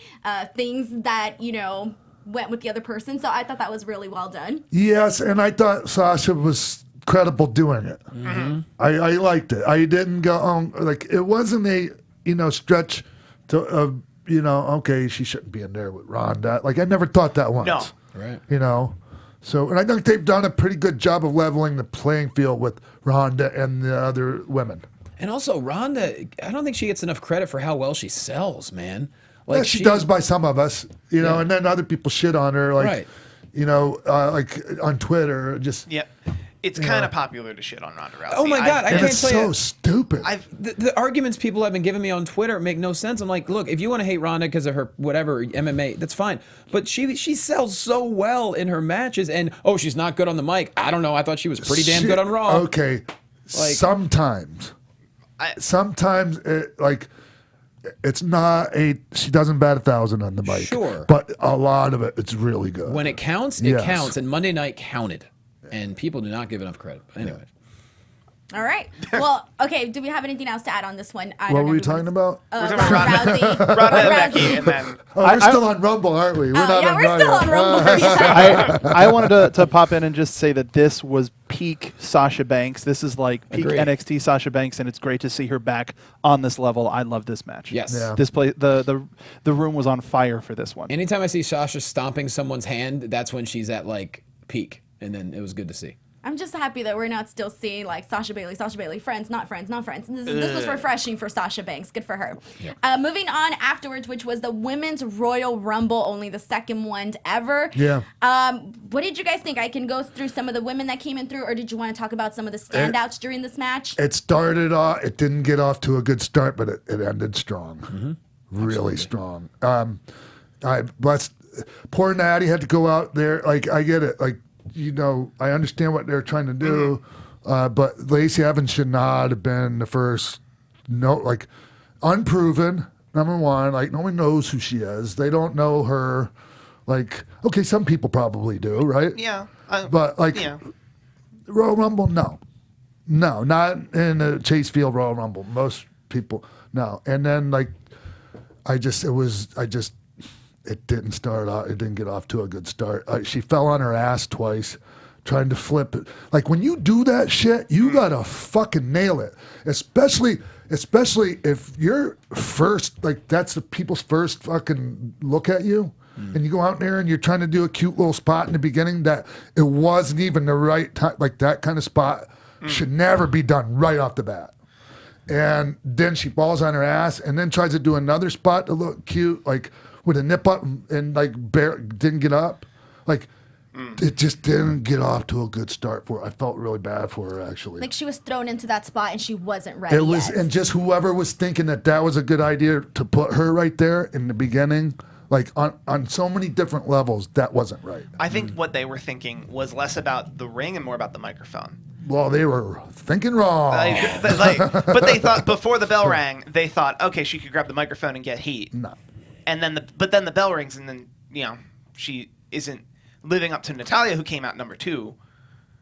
things that, you know, went with the other person. So I thought that was really well done. Yes, and I thought Sasha was credible doing it. I liked it. I didn't go, like, it wasn't a, you know, stretch to, you know, okay, she shouldn't be in there with Ronda. Like, I never thought that once. No. Right. You know? So, and I think they've done a pretty good job of leveling the playing field with Ronda and the other women. And also, Ronda, I don't think she gets enough credit for how well she sells, man. Like Yeah, she does by some of us, you know, Yeah. and then other people shit on her, like, Right. you know, like on Twitter, just. Yeah. It's kind of popular to shit on Ronda Rousey. Oh my God, I And can't it's tell so you. stupid. The arguments people have been giving me on Twitter make no sense. I'm like, look, if you want to hate Ronda because of her whatever MMA, that's fine. But she sells so well in her matches, and she's not good on the mic. I don't know. I thought she was pretty damn good on Raw. Okay, sometimes it's not she doesn't bat 1,000 on the mic. Sure. But a lot of it's really good. When it counts, it counts. And Monday night counted, and people do not give enough credit. But anyway. All right. Well, okay. Do we have anything else to add on this one? What were we talking about? Ronda Ronda and Becky, and then We're still on Rumble, aren't we? We're not on we're Raw still yet. on Rumble. I wanted to pop in and just say that this was peak Sasha Banks. This is like peak Agreed. NXT Sasha Banks, and it's great to see her back on this level. I love this match. Yes. Yeah. This play, the room was on fire for this one. Anytime I see Sasha stomping someone's hand, that's when she's at like peak, and then it was good to see. I'm just happy that we're not still seeing like Sasha Bailey, friends, not friends, not friends. This was refreshing for Sasha Banks. Good for her. Yep. Moving on afterwards, which was the Women's Royal Rumble, only the second one ever. Yeah. What did you guys think? I can go through some of the women that came in through, or did you want to talk about some of the standouts during this match? It started off. It didn't get off to a good start, but it ended strong. Mm-hmm. Really strong. Poor Natty had to go out there. Like, I get it. Like, you know, I understand what they're trying to do, but Lacey Evans should not have been the first. No, like, unproven. Number one, like, no one knows who she is. They don't know her. Like, okay, some people probably do, right? yeah, But like, yeah. Royal Rumble, no, not in the Chase Field Royal Rumble. Most people, no. And then like, it didn't start out. It didn't get off to a good start. She fell on her ass twice, trying to flip it. Like, when you do that shit, you gotta fucking nail it. Especially if you're first. Like, that's the people's first fucking look at you. And you go out there and you're trying to do a cute little spot in the beginning that it wasn't even the right time. Like, that kind of spot should never be done right off the bat. And then she falls on her ass and then tries to do another spot to look cute, like with a nip up and like didn't get up. Like, it just didn't get off to a good start for her. I felt really bad for her, actually. Like, she was thrown into that spot and she wasn't ready. It was, yet. and just whoever was thinking that was a good idea to put her right there in the beginning, like on so many different levels, that wasn't right. I think what they were thinking was less about the ring and more about the microphone. Well, they were thinking wrong. But they thought before the bell rang, they thought, okay, she could grab the microphone and get heat. No. And then the bell rings, and then she isn't living up to Natalya, who came out number 2.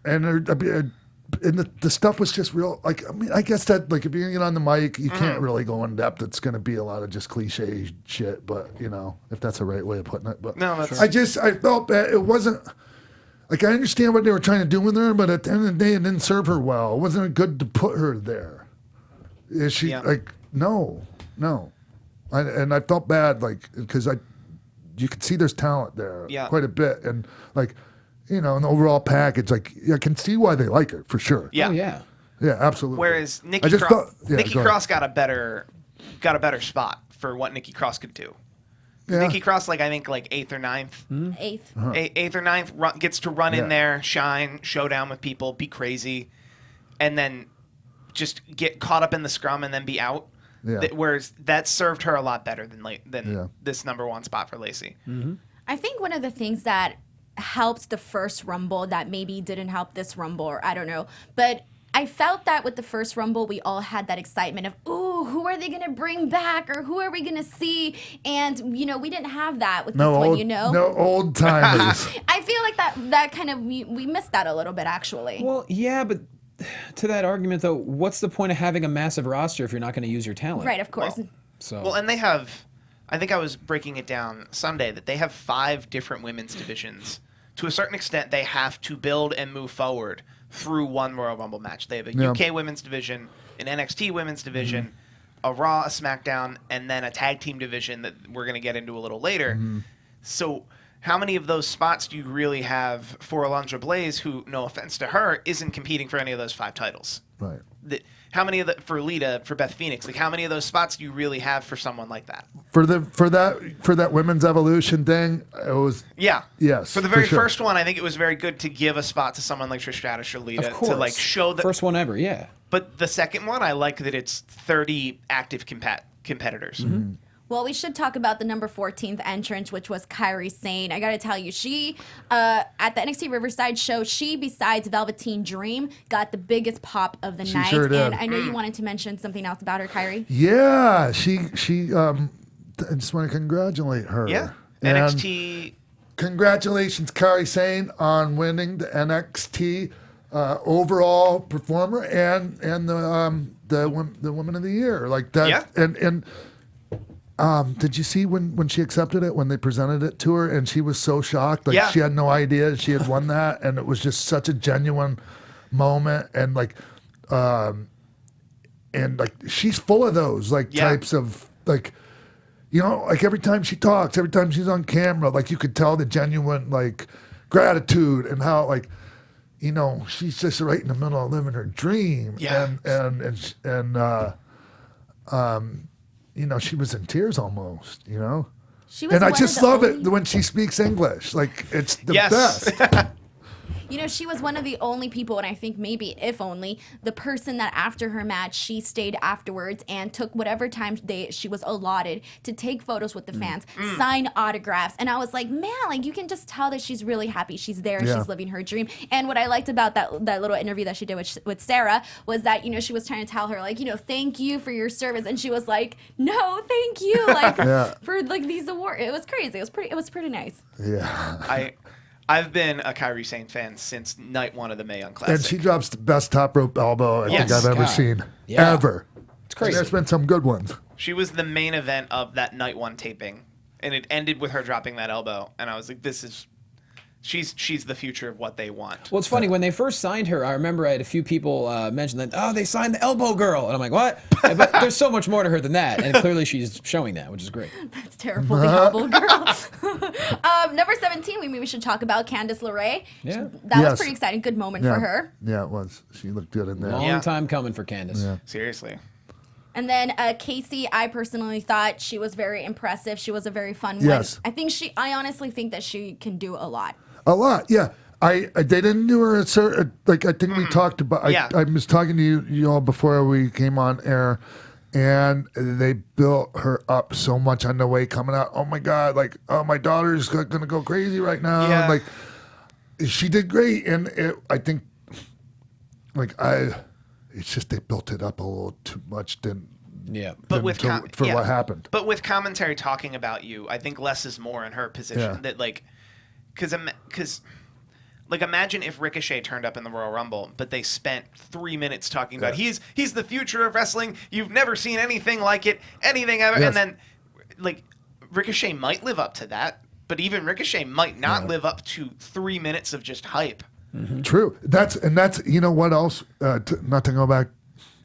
And the stuff was just real. Like, I mean, I guess that, like, if you're gonna get on the mic, you can't really go in depth. It's gonna be a lot of just cliche shit. But if that's the right way of putting it. But No, that's I felt bad. It wasn't. Like, I understand what they were trying to do with her, but at the end of the day, it didn't serve her well. It wasn't good to put her there. Is she like no? And I felt bad, like, because you could see there's talent there, quite a bit, and like, an overall package, like I can see why they like her for sure. Yeah. Oh, yeah. Yeah, absolutely. Whereas I Nikki just Cross, thought- yeah, Nikki go ahead. Cross got a better spot for what Nikki Cross could do. Yeah. Nikki Cross, I think 8th or 9th. 8th. Eighth or 9th, gets to run in there, shine, showdown with people, be crazy, and then just get caught up in the scrum and then be out. Yeah. Whereas that served her a lot better than this number 1 spot for Lacey. I think one of the things that helped the first Rumble that maybe didn't help this Rumble, or I don't know, but I felt that with the first Rumble, we all had that excitement of, ooh, who are they going to bring back, or who are we going to see? And, we didn't have that with this one, No old timers. I feel like that kind of, we missed that a little bit, actually. Well, yeah, but to that argument, though, what's the point of having a massive roster if you're not going to use your talent? Right, of course. So. And they have, I think I was breaking it down Sunday, that they have 5 different women's divisions. To a certain extent, they have to build and move forward through one Royal Rumble match. They have a UK women's division, an NXT women's division, a Raw, a SmackDown, and then a tag team division that we're going to get into a little later. So how many of those spots do you really have for Alundra Blaze, who, no offense to her, isn't competing for any of those 5 titles? Right. How many of for Lita, for Beth Phoenix, how many of those spots do you really have for someone like that? For that women's evolution thing, it was yes. For the very sure. first one, I think it was very good to give a spot to someone like Trish Stratus or Lita Of course. to show that. First one ever, yeah. But the second one, I like that it's 30 active competitors. Well, we should talk about the number 14th entrant, which was Kyra Sane. I got to tell you, she, at the NXT Riverside show, she, besides Velveteen Dream, got the biggest pop of the night. Sure did. And I know you wanted to mention something else about her, Kyrie. Yeah, she I just want to congratulate her. Yeah. And NXT. congratulations, Kyra Sane, on winning the NXT overall performer and the Woman of the Year. Like that. Yeah. And did you see when she accepted it, when they presented it to her, and she was so shocked? Like she had no idea she had won that, and it was just such a genuine moment. And she's full of those types of every time she talks, every time she's on camera, you could tell the genuine gratitude and how she's just right in the middle of living her dream. Yeah. And she was in tears almost, She was and I one just of the love only- it when she speaks English. It's the best. She was one of the only people, and I think maybe, if only, the person that after her match, she stayed afterwards and took whatever time she was allotted to take photos with the fans, sign autographs. And I was like, man, you can just tell that she's really happy. She's there. Yeah. She's living her dream. And what I liked about that little interview that she did with Sarah was that, she was trying to tell her, thank you for your service. And she was like, no, thank you, for these awards. It was crazy. It was pretty nice. Yeah. I've been a Kyrie Sane fan since night 1 of the Mae Young Classic. And she drops the best top rope elbow I think I've ever seen. Yeah. Ever. It's crazy. And there's been some good ones. She was the main event of that night 1 taping, and it ended with her dropping that elbow. And I was like, she's the future of what they want. Well, it's funny, when they first signed her, I remember I had a few people mention that, they signed the elbow girl. And I'm like, what? But there's so much more to her than that. And clearly she's showing that, which is great. That's terrible, the elbow girl. Number 17, we should talk about Candice LeRae. Yeah. That was pretty exciting. Good moment for her. Yeah, it was. She looked good in there. Long time coming for Candice. Yeah. Seriously. And then Casey, I personally thought she was very impressive. She was a very fun Yes. one. I honestly think that she can do a lot. A lot, yeah. They didn't do her I think we talked about. I was talking to you all before we came on air, and they built her up so much on the way coming out. Oh my God! My daughter's gonna go crazy right now. Yeah. And, she did great, and I think it's just they built it up a little too much. Yeah. But with what happened. But with commentary talking about you, I think less is more in her position. Yeah. That because imagine if Ricochet turned up in the Royal Rumble, but they spent 3 minutes talking about he's the future of wrestling. You've never seen anything like it, anything ever. Yes. And then Ricochet might live up to that, but even Ricochet might not live up to 3 minutes of just hype. Mm-hmm. True. That's what else? Not to go back.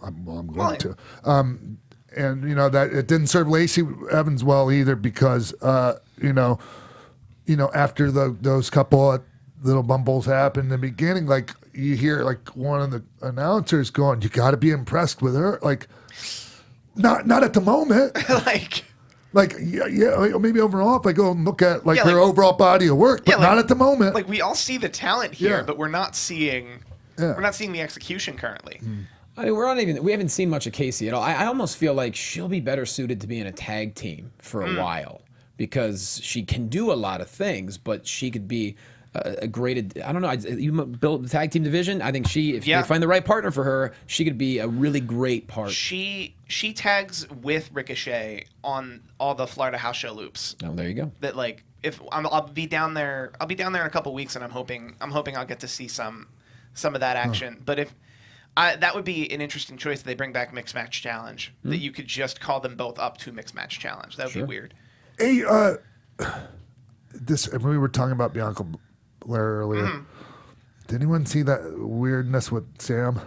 I'm going to. And that it didn't serve Lacey Evans well either because after those couple little bumbles happen in the beginning. Like you hear like one of the announcers going, "You got to be impressed with her." Like, not at the moment. Like yeah, maybe overall if I go and look at like her overall body of work, but not at the moment. Like we all see the talent here, but we're not seeing the execution currently. I mean, we haven't seen much of Casey at all. I almost feel like she'll be better suited to be in a tag team for a while because she can do a lot of things, but she could be a great. I don't know. You built the tag team division. I think if you find the right partner for her, she could be a really great part. She tags with Ricochet on all the Florida house show loops. Oh, there you go. That like if I'll be down there. I'll be down there in a couple weeks, and I'm hoping I'll get to see some of that action. But if that would be an interesting choice. They bring back Mixed Match Challenge. That you could just call them both up to Mixed Match Challenge. That would be weird. Hey, we were talking about Bianca Belair earlier. Did anyone see that weirdness with Sam?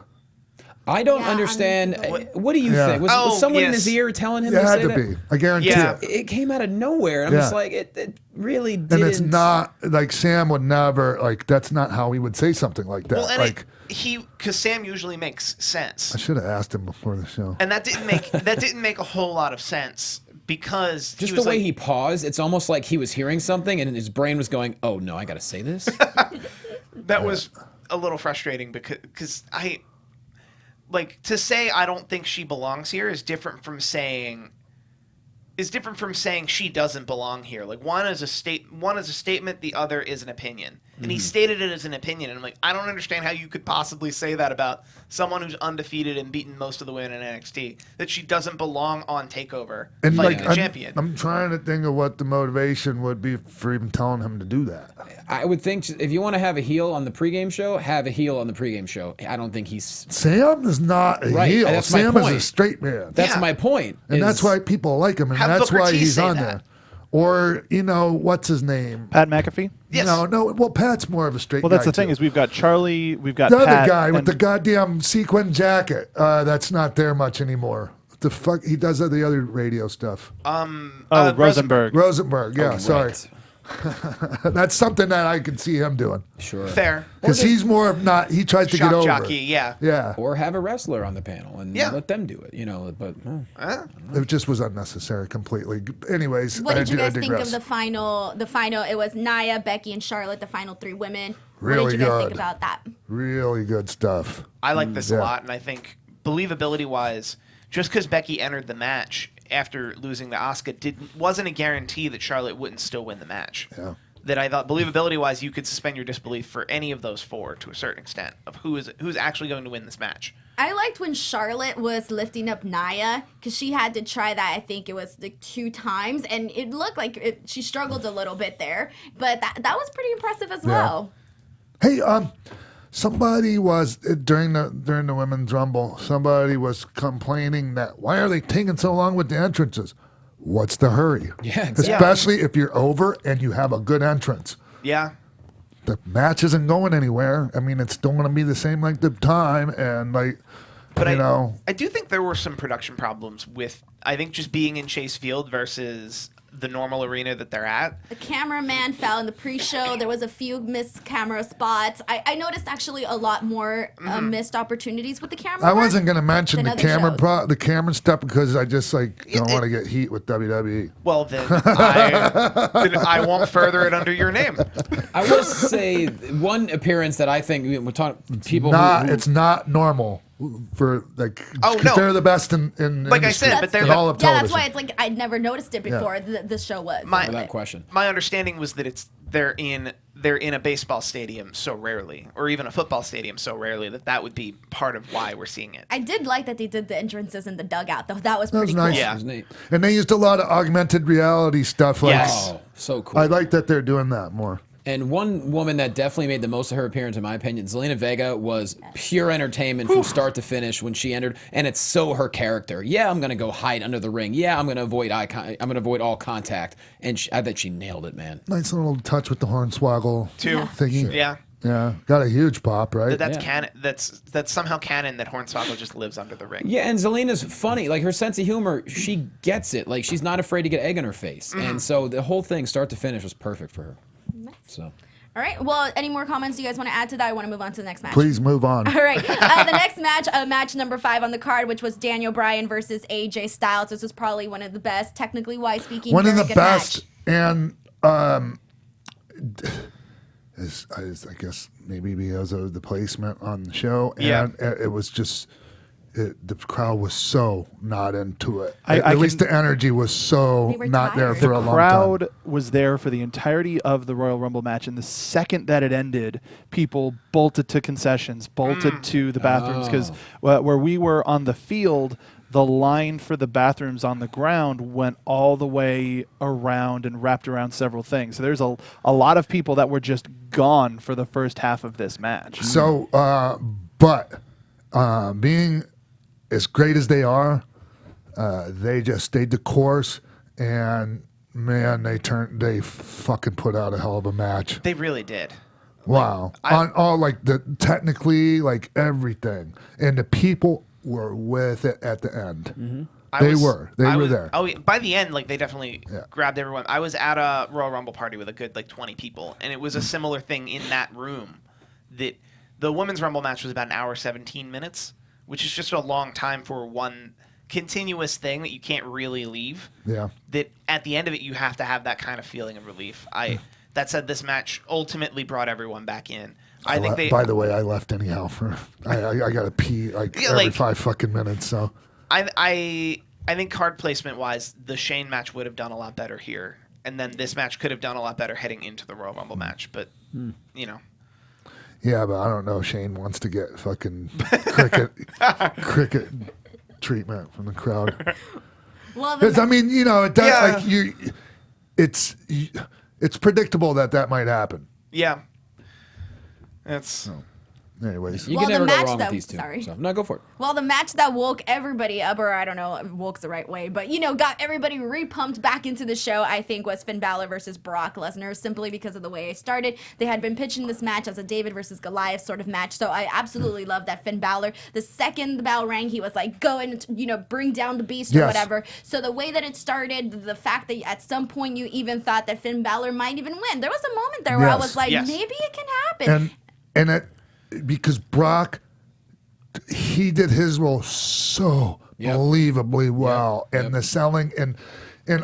I don't understand. What do you think? Was someone in his ear telling him to say that? It had to be. I guarantee it. It came out of nowhere. I'm just like, it really didn't. And it's not, like, Sam would never, like, that's not how he would say something like that. Well, like, because Sam usually makes sense. I should have asked him before the show. And that didn't make a whole lot of sense because just the way he paused, it's almost like he was hearing something and his brain was going, "Oh no, I got to say this." That was a little frustrating because to say I don't think she belongs here is different from saying she doesn't belong here. Like one is a statement, the other is an opinion. And he stated it as an opinion, and I'm like, I don't understand how you could possibly say that about someone who's undefeated and beaten most of the women in NXT, that she doesn't belong on TakeOver and fighting the champion. I'm trying to think of what the motivation would be for even telling him to do that. I would think if you want to have a heel on the pregame show, have a heel on the pregame show. I don't think he's... Sam is not a heel. That's Sam my is point. a straight man. That's my point. And that's why people like him, and that's why he's on there. Or, what's his name? Pat McAfee? Yes. No. Well, Pat's more of a straight guy. Well, that's the thing is we've got Charlie, we've got the Pat, other guy with the goddamn sequin jacket. That's not there much anymore. What the fuck? He does the other radio stuff. Rosenberg. Rosenberg, yeah, sorry. Right. That's something that I can see him doing. Sure. Fair. Because he's more of not, he tries to get over jockey, it. yeah. Yeah. Or have a wrestler on the panel and let them do it, but... It just was unnecessary completely. Anyways, what did you guys think of the final? It was Nia, Becky, and Charlotte, the final three women. Really what did you guys think good. about that? Really good stuff. I like this a lot, and I think believability-wise, just because Becky entered the match after losing to Asuka wasn't a guarantee that Charlotte wouldn't still win the match. Yeah. That I thought believability-wise, you could suspend your disbelief for any of those four to a certain extent of who's actually going to win this match. I liked when Charlotte was lifting up Nia because she had to try that. I think it was like 2 times, and it looked like she struggled a little bit there, but that was pretty impressive as well. Hey, somebody was during the women's rumble. Somebody was complaining that why are they taking so long with the entrances? What's the hurry? Yeah, exactly. Especially if you're over and you have a good entrance. Yeah. The match isn't going anywhere. I mean, it's still going to be the same length of time, and I do think there were some production problems with, I think, just being in Chase Field versus the normal arena that they're at. The cameraman fell in the pre-show. There was a few missed camera spots. I noticed actually a lot more missed opportunities with the camera. I wasn't going to mention the camera shows. the camera stuff because I just don't want to get heat with WWE. Well, then I won't further it under your name. I will say one appearance that I think we're talking people. It's not normal for they're the best in like I said, but they're all of television. Yeah, that's why it's like I'd never noticed it before. This show was without question. My understanding was that they're in a baseball stadium so rarely, or even a football stadium so rarely, that would be part of why we're seeing it. I did like that they did the entrances in the dugout, though. That was pretty nice. cool. Yeah. It was neat. And they used a lot of augmented reality stuff. Oh, so cool. I like that they're doing that more. And one woman that definitely made the most of her appearance, in my opinion, Zelina Vega, was pure entertainment from start to finish when she entered, and it's so her character. Yeah, I'm gonna go hide under the ring. Yeah, I'm gonna avoid all contact, and I bet she nailed it, man. Nice little touch with the hornswoggle thingy. Yeah. Yeah, got a huge pop, right? That's canon. That's somehow canon that Hornswoggle just lives under the ring. Yeah, and Zelina's funny. Like, her sense of humor, she gets it. Like, she's not afraid to get egg in her face. And so the whole thing, start to finish, was perfect for her. So. All right. Well, any more comments you guys want to add to that? I want to move on to the next match. Please move on. All right. The next match, match number 5 on the card, which was Daniel Bryan versus AJ Styles. This was probably one of the best, technically wise speaking. One of very the good best, match. and I guess maybe because of the placement on the show, and it was just. The crowd was so not into it. At least the energy was so not there for a long time. The crowd was there for the entirety of the Royal Rumble match, and the second that it ended, people bolted to concessions, bolted to the bathrooms, because where we were on the field, the line for the bathrooms on the ground went all the way around and wrapped around several things. So there's a lot of people that were just gone for the first half of this match. So, being as great as they are, they just stayed the course, and man, they fucking put out a hell of a match. They really did. Wow. On all technically, everything. And the people were with it at the end. Mm-hmm. They were there. Oh, by the end, they definitely grabbed everyone. I was at a Royal Rumble party with a good 20 people, and it was a similar thing in that room. That the women's Rumble match was about an hour 17 minutes, which is just a long time for one continuous thing that you can't really leave. Yeah. That at the end of it, you have to have that kind of feeling of relief. That said, this match ultimately brought everyone back in. I think by the way, I left anyhow I got to pee every 5 fucking minutes. So I think card placement wise, the Shane match would have done a lot better here, and then this match could have done a lot better heading into the Royal Rumble match. But Yeah, but I don't know. Shane wants to get fucking cricket treatment from the crowd. Well, because it's predictable that might happen. Yeah, that's. Anyways, you can never go wrong with these two. Sorry. So, no, go for it. Well, the match that woke everybody up, or I don't know, woke's the right way, but got everybody re-pumped back into the show, I think, was Finn Balor versus Brock Lesnar, simply because of the way it started. They had been pitching this match as a David versus Goliath sort of match, so I absolutely love that Finn Balor, the second the bell rang, he was like, go and bring down the beast or whatever. So the way that it started, the fact that at some point you even thought that Finn Balor might even win, there was a moment there where I was like, maybe it can happen. And it. Because Brock, he did his role so believably well, and the selling and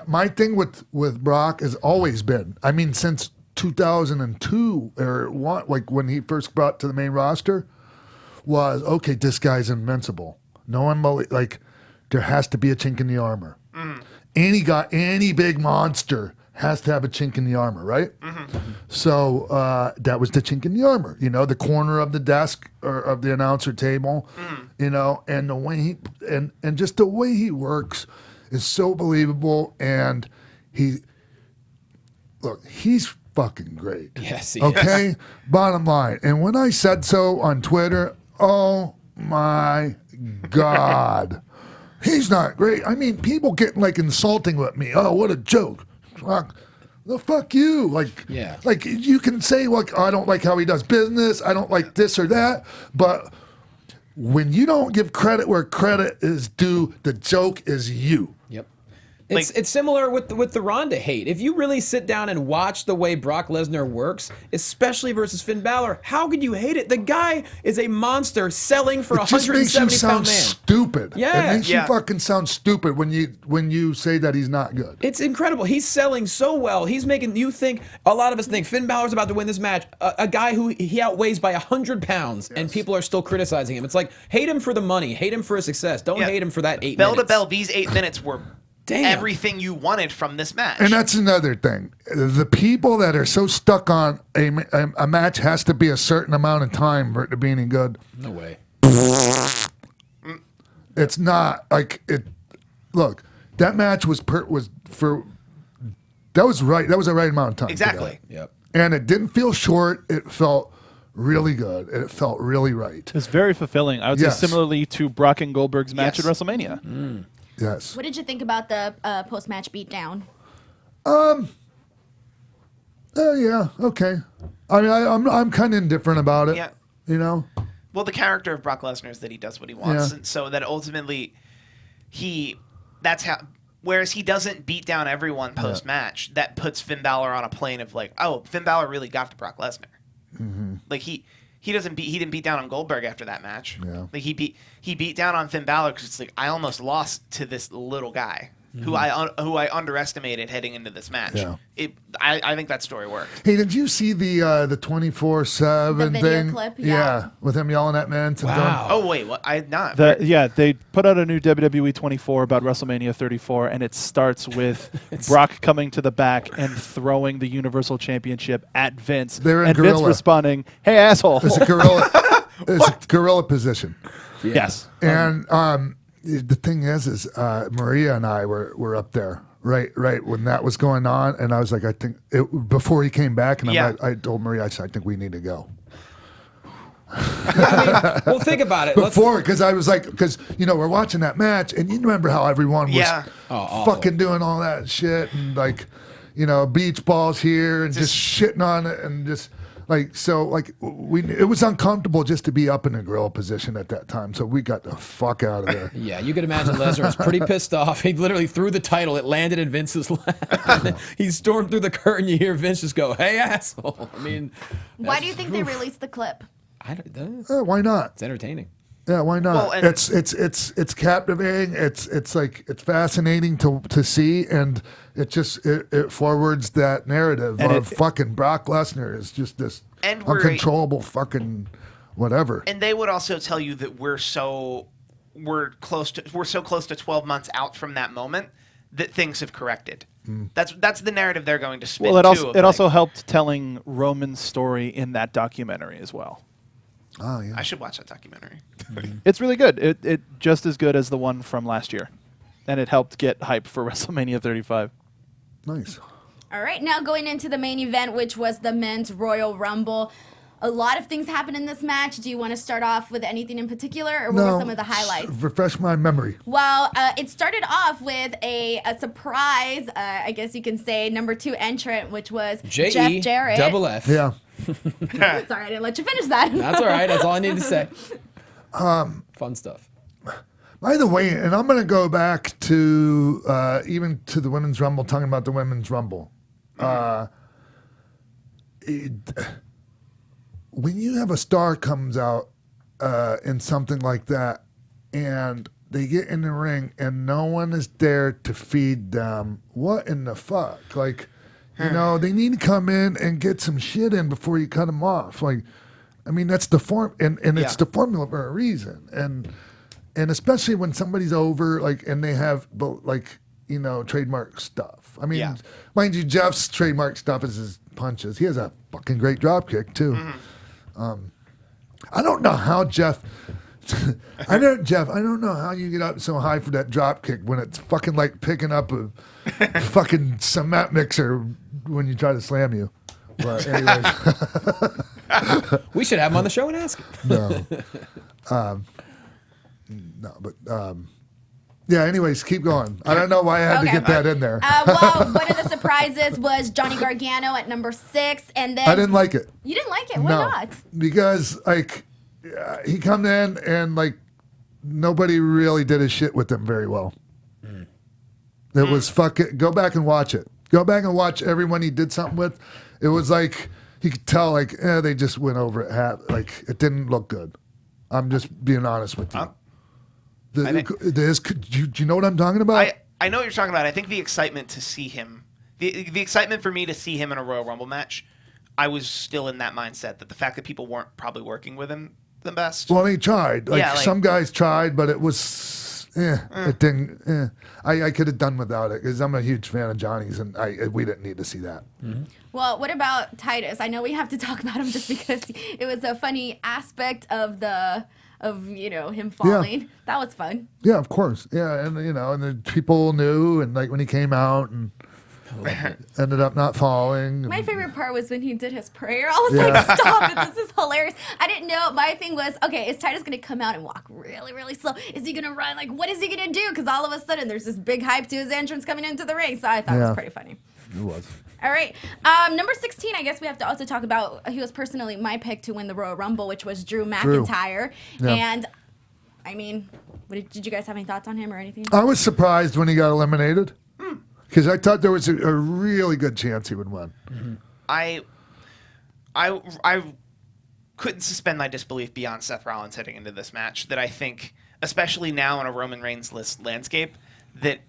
my thing with Brock has always been, since 2002 or when he first brought to the main roster, was okay. This guy's invincible. No one there has to be a chink in the armor. Any big monster has to have a chink in the armor, right? Mm-hmm. So that was the chink in the armor, the corner of the desk or of the announcer table, and the way he and just the way he works is so believable, and he's fucking great. Yes, he okay. is. Bottom line, and when I said so on Twitter, oh my God, he's not great. People get insulting with me. Oh, what a joke. The fuck you. You can say, I don't like how he does business. I don't like this or that. But when you don't give credit where credit is due, the joke is you. Yep. It's similar with the Ronda hate. If you really sit down and watch the way Brock Lesnar works, especially versus Finn Balor, how could you hate it? The guy is a monster selling for a 170-pound man. Stupid. Yeah. It makes you fucking sound stupid when you say that he's not good. It's incredible. He's selling so well. He's making you think, a lot of us think Finn Balor's about to win this match. A guy who he outweighs by 100 pounds, and people are still criticizing him. It's like, hate him for the money. Hate him for his success. Don't hate him for that 8 minutes. Bell to bell, these 8 minutes were everything you wanted from this match. And that's another thing. The people that are so stuck on a match has to be a certain amount of time for it to be any good. No way. It's not it. Look, that match was for. That was right. That was the right amount of time. Exactly. Yep. And it didn't feel short. It felt really good. It felt really right. It's very fulfilling. I would say similarly to Brock and Goldberg's match at WrestleMania. Mm. Yes. What did you think about the post-match beatdown? Yeah. Okay. I'm kind of indifferent about it. Yeah. Well, the character of Brock Lesnar is that he does what he wants, and so that ultimately, that's how Whereas he doesn't beat down everyone post match. That puts Finn Balor on a plane of like, oh, Finn Balor really got to Brock Lesnar. Mm-hmm. Like he didn't beat down on Goldberg after that match. Yeah. Like he beat down on Finn Balor because it's like I almost lost to this little guy. Who I underestimated heading into this match. Yeah. I think that story worked. Hey, did you see the 24/7 thing? Clip, yeah, with him yelling at men. Wow. Oh wait, what? I had not. They put out a new WWE 24 about WrestleMania 34, and it starts with Brock coming to the back and throwing the Universal Championship at Vince. And Vince responding, "Hey, asshole!" It's a gorilla. It's a gorilla position. Yeah. Yes, and the thing is Maria and I were up there right when that was going on, and I was like, I think before he came back, and I told Maria, I said, I think we need to go. Well, think about it. Before, because I was like, we're watching that match, and you remember how everyone was fucking doing all that shit, and like, beach balls here, and just shitting on it, and just. It was uncomfortable just to be up in a gorilla position at that time, so we got the fuck out of there. Yeah, you could imagine Lesnar was pretty pissed off. He literally threw the title. It landed in Vince's lap. He stormed through the curtain. You hear Vince just go, "Hey, asshole!" I mean, why do you think they released the clip? I don't. Why not? It's entertaining. Yeah, why not? Well, it's captivating. It's fascinating to see, and it forwards that narrative of fucking Brock Lesnar is just this uncontrollable fucking whatever. And they would also tell you that we're so close to 12 months out from that moment that things have corrected. That's the narrative they're going to spin. Well, it also helped telling Roman's story in that documentary as well. Oh yeah, I should watch that documentary. It's really good. It just as good as the one from last year, and it helped get hype for WrestleMania 35. Nice. All right, now going into the main event, which was the men's Royal Rumble. A lot of things happened in this match. Do you want to start off with anything in particular, or what were some of the highlights? Refresh my memory. Well, it started off with a surprise, I guess you can say, number 2 entrant, which was Jeff Jarrett. Double F. Yeah. Sorry, I didn't let you finish that. That's all right. That's all I need to say. Fun stuff. By the way, and I'm going to go back to even to the Women's Rumble, talking about the Women's Rumble. When you have a star comes out in something like that, and they get in the ring and no one is there to feed them, what in the fuck? Like, they need to come in and get some shit in before you cut them off. Like, I mean, that's the form, and it's the formula for a reason. And especially when somebody's over, like, and they have, trademark stuff. I mean, mind you, Jeff's trademark stuff is his punches. He has a fucking great drop kick too. I don't know how Jeff. I don't know how you get up so high for that drop kick when it's fucking like picking up a fucking cement mixer when you try to slam you. But anyways, we should have him on the show and ask him. Yeah, anyways, keep going. I don't know why I had to get that in there. Well, one of the surprises was Johnny Gargano at number 6, and then I didn't like it. You didn't like it? Why not? Because he come in and nobody really did his shit with him very well. It was fucking. Go back and watch it. Go back and watch everyone he did something with. It was like you could tell they just went over it. It didn't look good. I'm just being honest with you. Do you know what I'm talking about? I know what you're talking about. I think the excitement to see him, the excitement for me to see him in a Royal Rumble match, I was still in that mindset that the fact that people weren't probably working with him the best. Well, he tried. Some guys tried, but it was, it didn't. I could have done without it because I'm a huge fan of Johnny's, and we didn't need to see that. Mm-hmm. Well, what about Titus? I know we have to talk about him just because it was a funny aspect of him falling. Yeah. That was fun. Yeah, of course. Yeah, and and the people knew, and when he came out and ended up not falling. My favorite part was when he did his prayer. I was like, stop it, this is hilarious. I didn't know. My thing was, okay, is Titus going to come out and walk really, really slow? Is he going to run? What is he going to do? Because all of a sudden there's this big hype to his entrance coming into the ring. So I thought it was pretty funny. It was. All right. Number 16, I guess we have to also talk about, he was personally my pick to win the Royal Rumble, which was Drew McIntyre. Yeah. And, I mean, Did you guys have any thoughts on him or anything? I was surprised when he got eliminated because I thought there was a really good chance he would win. Mm-hmm. I couldn't suspend my disbelief beyond Seth Rollins heading into this match. That I think, especially now in a Roman Reigns landscape, that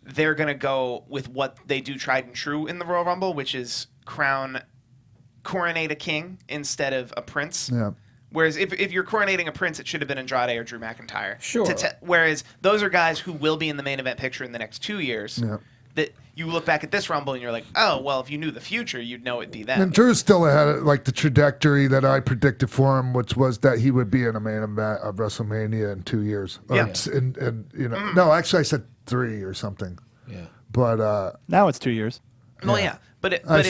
they're going to go with what they do tried and true in the Royal Rumble, which is coronate a king instead of a prince. Yeah. Whereas if you're coronating a prince, it should have been Andrade or Drew McIntyre. Sure. Whereas those are guys who will be in the main event picture in the next 2 years. Yeah. That you look back at this Rumble and you're like, oh, well, if you knew the future, you'd know it'd be them. And Drew's still ahead of like the trajectory that I predicted for him, which was that he would be in a main event of WrestleMania in 2 years. Yeah. And you know, no, actually I said 3 or something. Yeah. But Now it's 2 years. Well, yeah. But I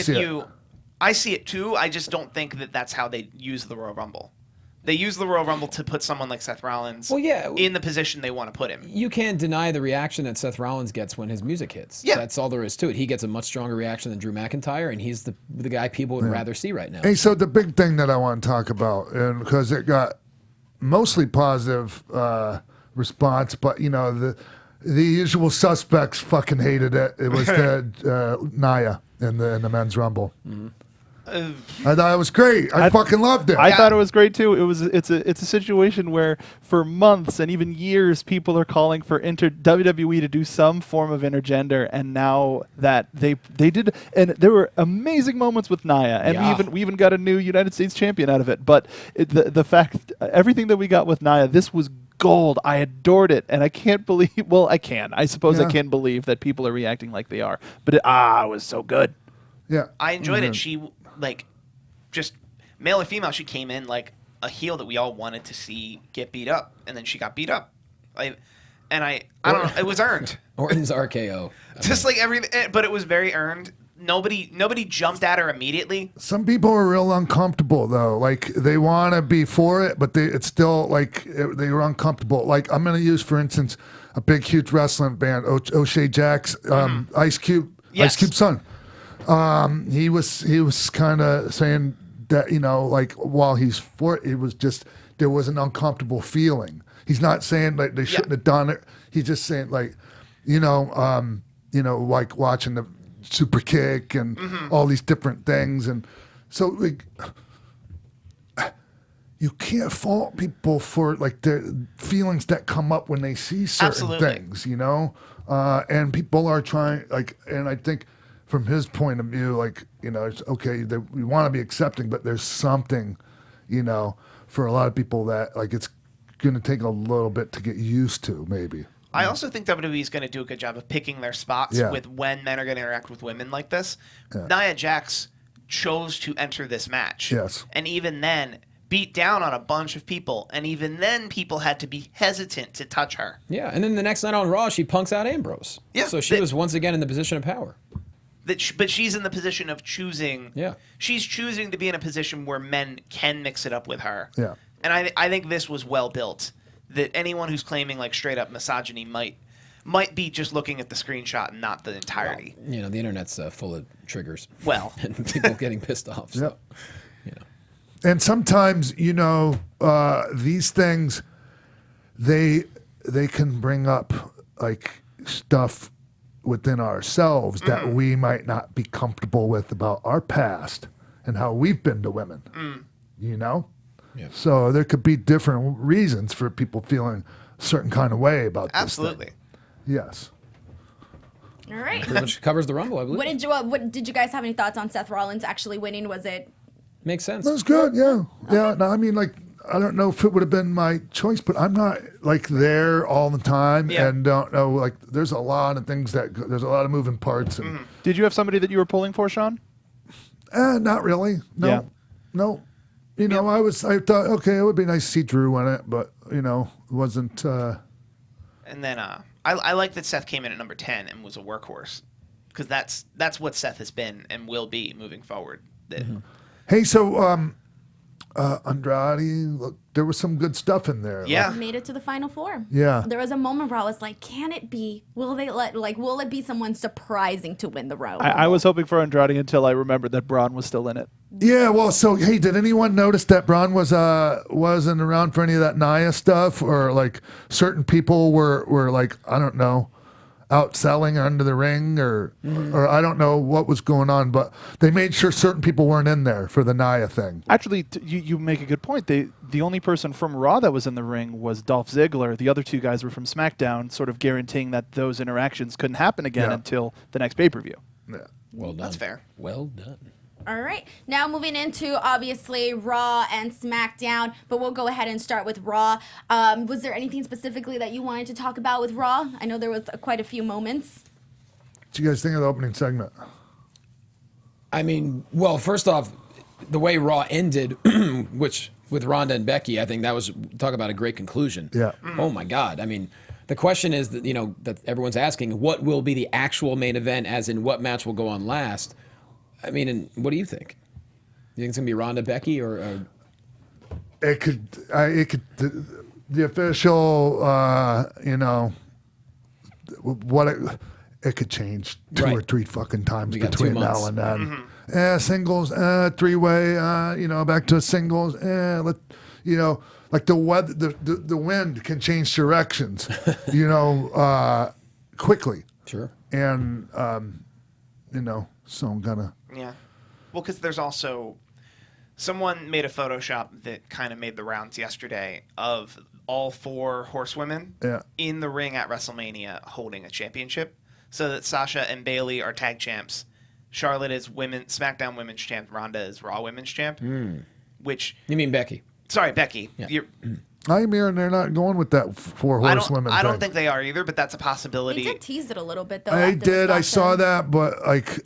see it too. I just don't think that that's how they use the Royal Rumble. They use the Royal Rumble to put someone like Seth Rollins in the position they want to put him. You can't deny the reaction that Seth Rollins gets when his music hits. Yeah. That's all there is to it. He gets a much stronger reaction than Drew McIntyre, and he's the guy people would rather see right now. hey, so the big thing that I want to talk about, and because it got mostly positive response, but you know the usual suspects fucking hated it. It was the Nia in the men's Rumble. Mm-hmm. I thought it was great. I fucking loved it. I thought it was great too. It's a situation where for months and even years people are calling for WWE to do some form of intergender, and now that they did, and there were amazing moments with Nia, and we even got a new United States champion out of it. But the fact everything that we got with Nia, this was gold. I adored it, and I can't believe. Well, I can. I suppose I can believe that people are reacting like they are. But it was so good. Yeah, I enjoyed it. She just male or female, she came in like a heel that we all wanted to see get beat up, and then she got beat up. I don't know. It was earned. Orton's RKO. Just like everything, but it was very earned. Nobody jumped at her immediately. Some people are real uncomfortable though. Like they want to be for it, but it's still like they were uncomfortable. Like I'm going to use, for instance, a big, huge wrestling band, O'Shea Jack's, Ice Cube, Yes. Ice Cube's son. He was kind of saying that, you know, like while he's for it, was just there was an uncomfortable feeling. He's not saying like they shouldn't have done it. He's just saying like, like watching the super kick and all these different things, and so like you can't fault people for like their feelings that come up when they see certain things, you know, and people are trying and I think. From his point of view, it's okay, we want to be accepting, but there's something, for a lot of people that, it's going to take a little bit to get used to, maybe. I also think WWE is going to do a good job of picking their spots with when men are going to interact with women like this. Yeah. Nia Jax chose to enter this match. Yes. And even then, beat down on a bunch of people, and even then people had to be hesitant to touch her. Yeah, and then the next night on Raw, she punks out Ambrose. Yeah. So she was once again in the position of power. But she's in the position of choosing. Yeah. She's choosing to be in a position where men can mix it up with her. Yeah. And I think this was well built. That anyone who's claiming straight up misogyny might be just looking at the screenshot and not the entirety. Well, the internet's full of triggers. Well. And people getting pissed off. So, And sometimes, these things, they can bring up stuff within ourselves that we might not be comfortable with about our past and how we've been to women, Yeah. So there could be different reasons for people feeling a certain kind of way about this. Absolutely. Yes. All right. Pretty much covers the Rumble, I believe. What did you guys have any thoughts on Seth Rollins actually winning? Was it? Makes sense. That's good. Yeah. Yeah. No, I mean, I don't know if it would have been my choice, but I'm not there all the time and don't know. There's a lot of things there's a lot of moving parts. And, Did you have somebody that you were pulling for, Sean? Not really. No. Yeah. No. I thought, okay, it would be nice to see Drew in it, but it wasn't. And then I like that Seth came in at number 10 and was a workhorse, because that's what Seth has been and will be moving forward. Hey, so Andrade, look, there was some good stuff in there. Yeah. Made it to the final four. Yeah. There was a moment where I was like, can it be? Will it be someone surprising to win the Royal Rumble? I was hoping for Andrade until I remembered that Braun was still in it. Yeah, well, so hey, did anyone notice that Braun wasn't around for any of that Nia stuff, or like certain people were like, I don't know, outselling under the ring, or I don't know what was going on, but they made sure certain people weren't in there for the Nia thing. Actually, you make a good point. The only person from Raw that was in the ring was Dolph Ziggler. The other two guys were from SmackDown, sort of guaranteeing that those interactions couldn't happen again until the next pay-per-view. Yeah. Well done. That's fair. Well done. All right. Now moving into obviously Raw and SmackDown, but we'll go ahead and start with Raw. Was there anything specifically that you wanted to talk about with Raw? I know there was quite a few moments. What do you guys think of the opening segment? I mean, well, first off, the way Raw ended, which with Ronda and Becky, I think that was, talk about a great conclusion. Yeah. Oh my God. I mean, the question is that, that everyone's asking, what will be the actual main event, as in what match will go on last? I mean, and what do you think? You think it's gonna be Ronda, Becky, or? It could. The official. It could change two or three fucking times We got between 2 now months. and then. Singles, three-way. Back to singles. Like the weather, the wind can change directions. Quickly. Sure. And so I'm gonna. Yeah. Well, because there's also someone made a Photoshop that kind of made the rounds yesterday of all 4 horsewomen in the ring at WrestleMania holding a championship, so that Sasha and Bayley are tag champs, Charlotte is SmackDown Women's champ, Ronda is Raw Women's champ. Which You mean Becky? Sorry, Becky. Yeah. I'm hearing they're not going with that 4 horsewomen. I don't think they are either, but that's a possibility. They did tease it a little bit though. I after the did. I saw session. that, but like,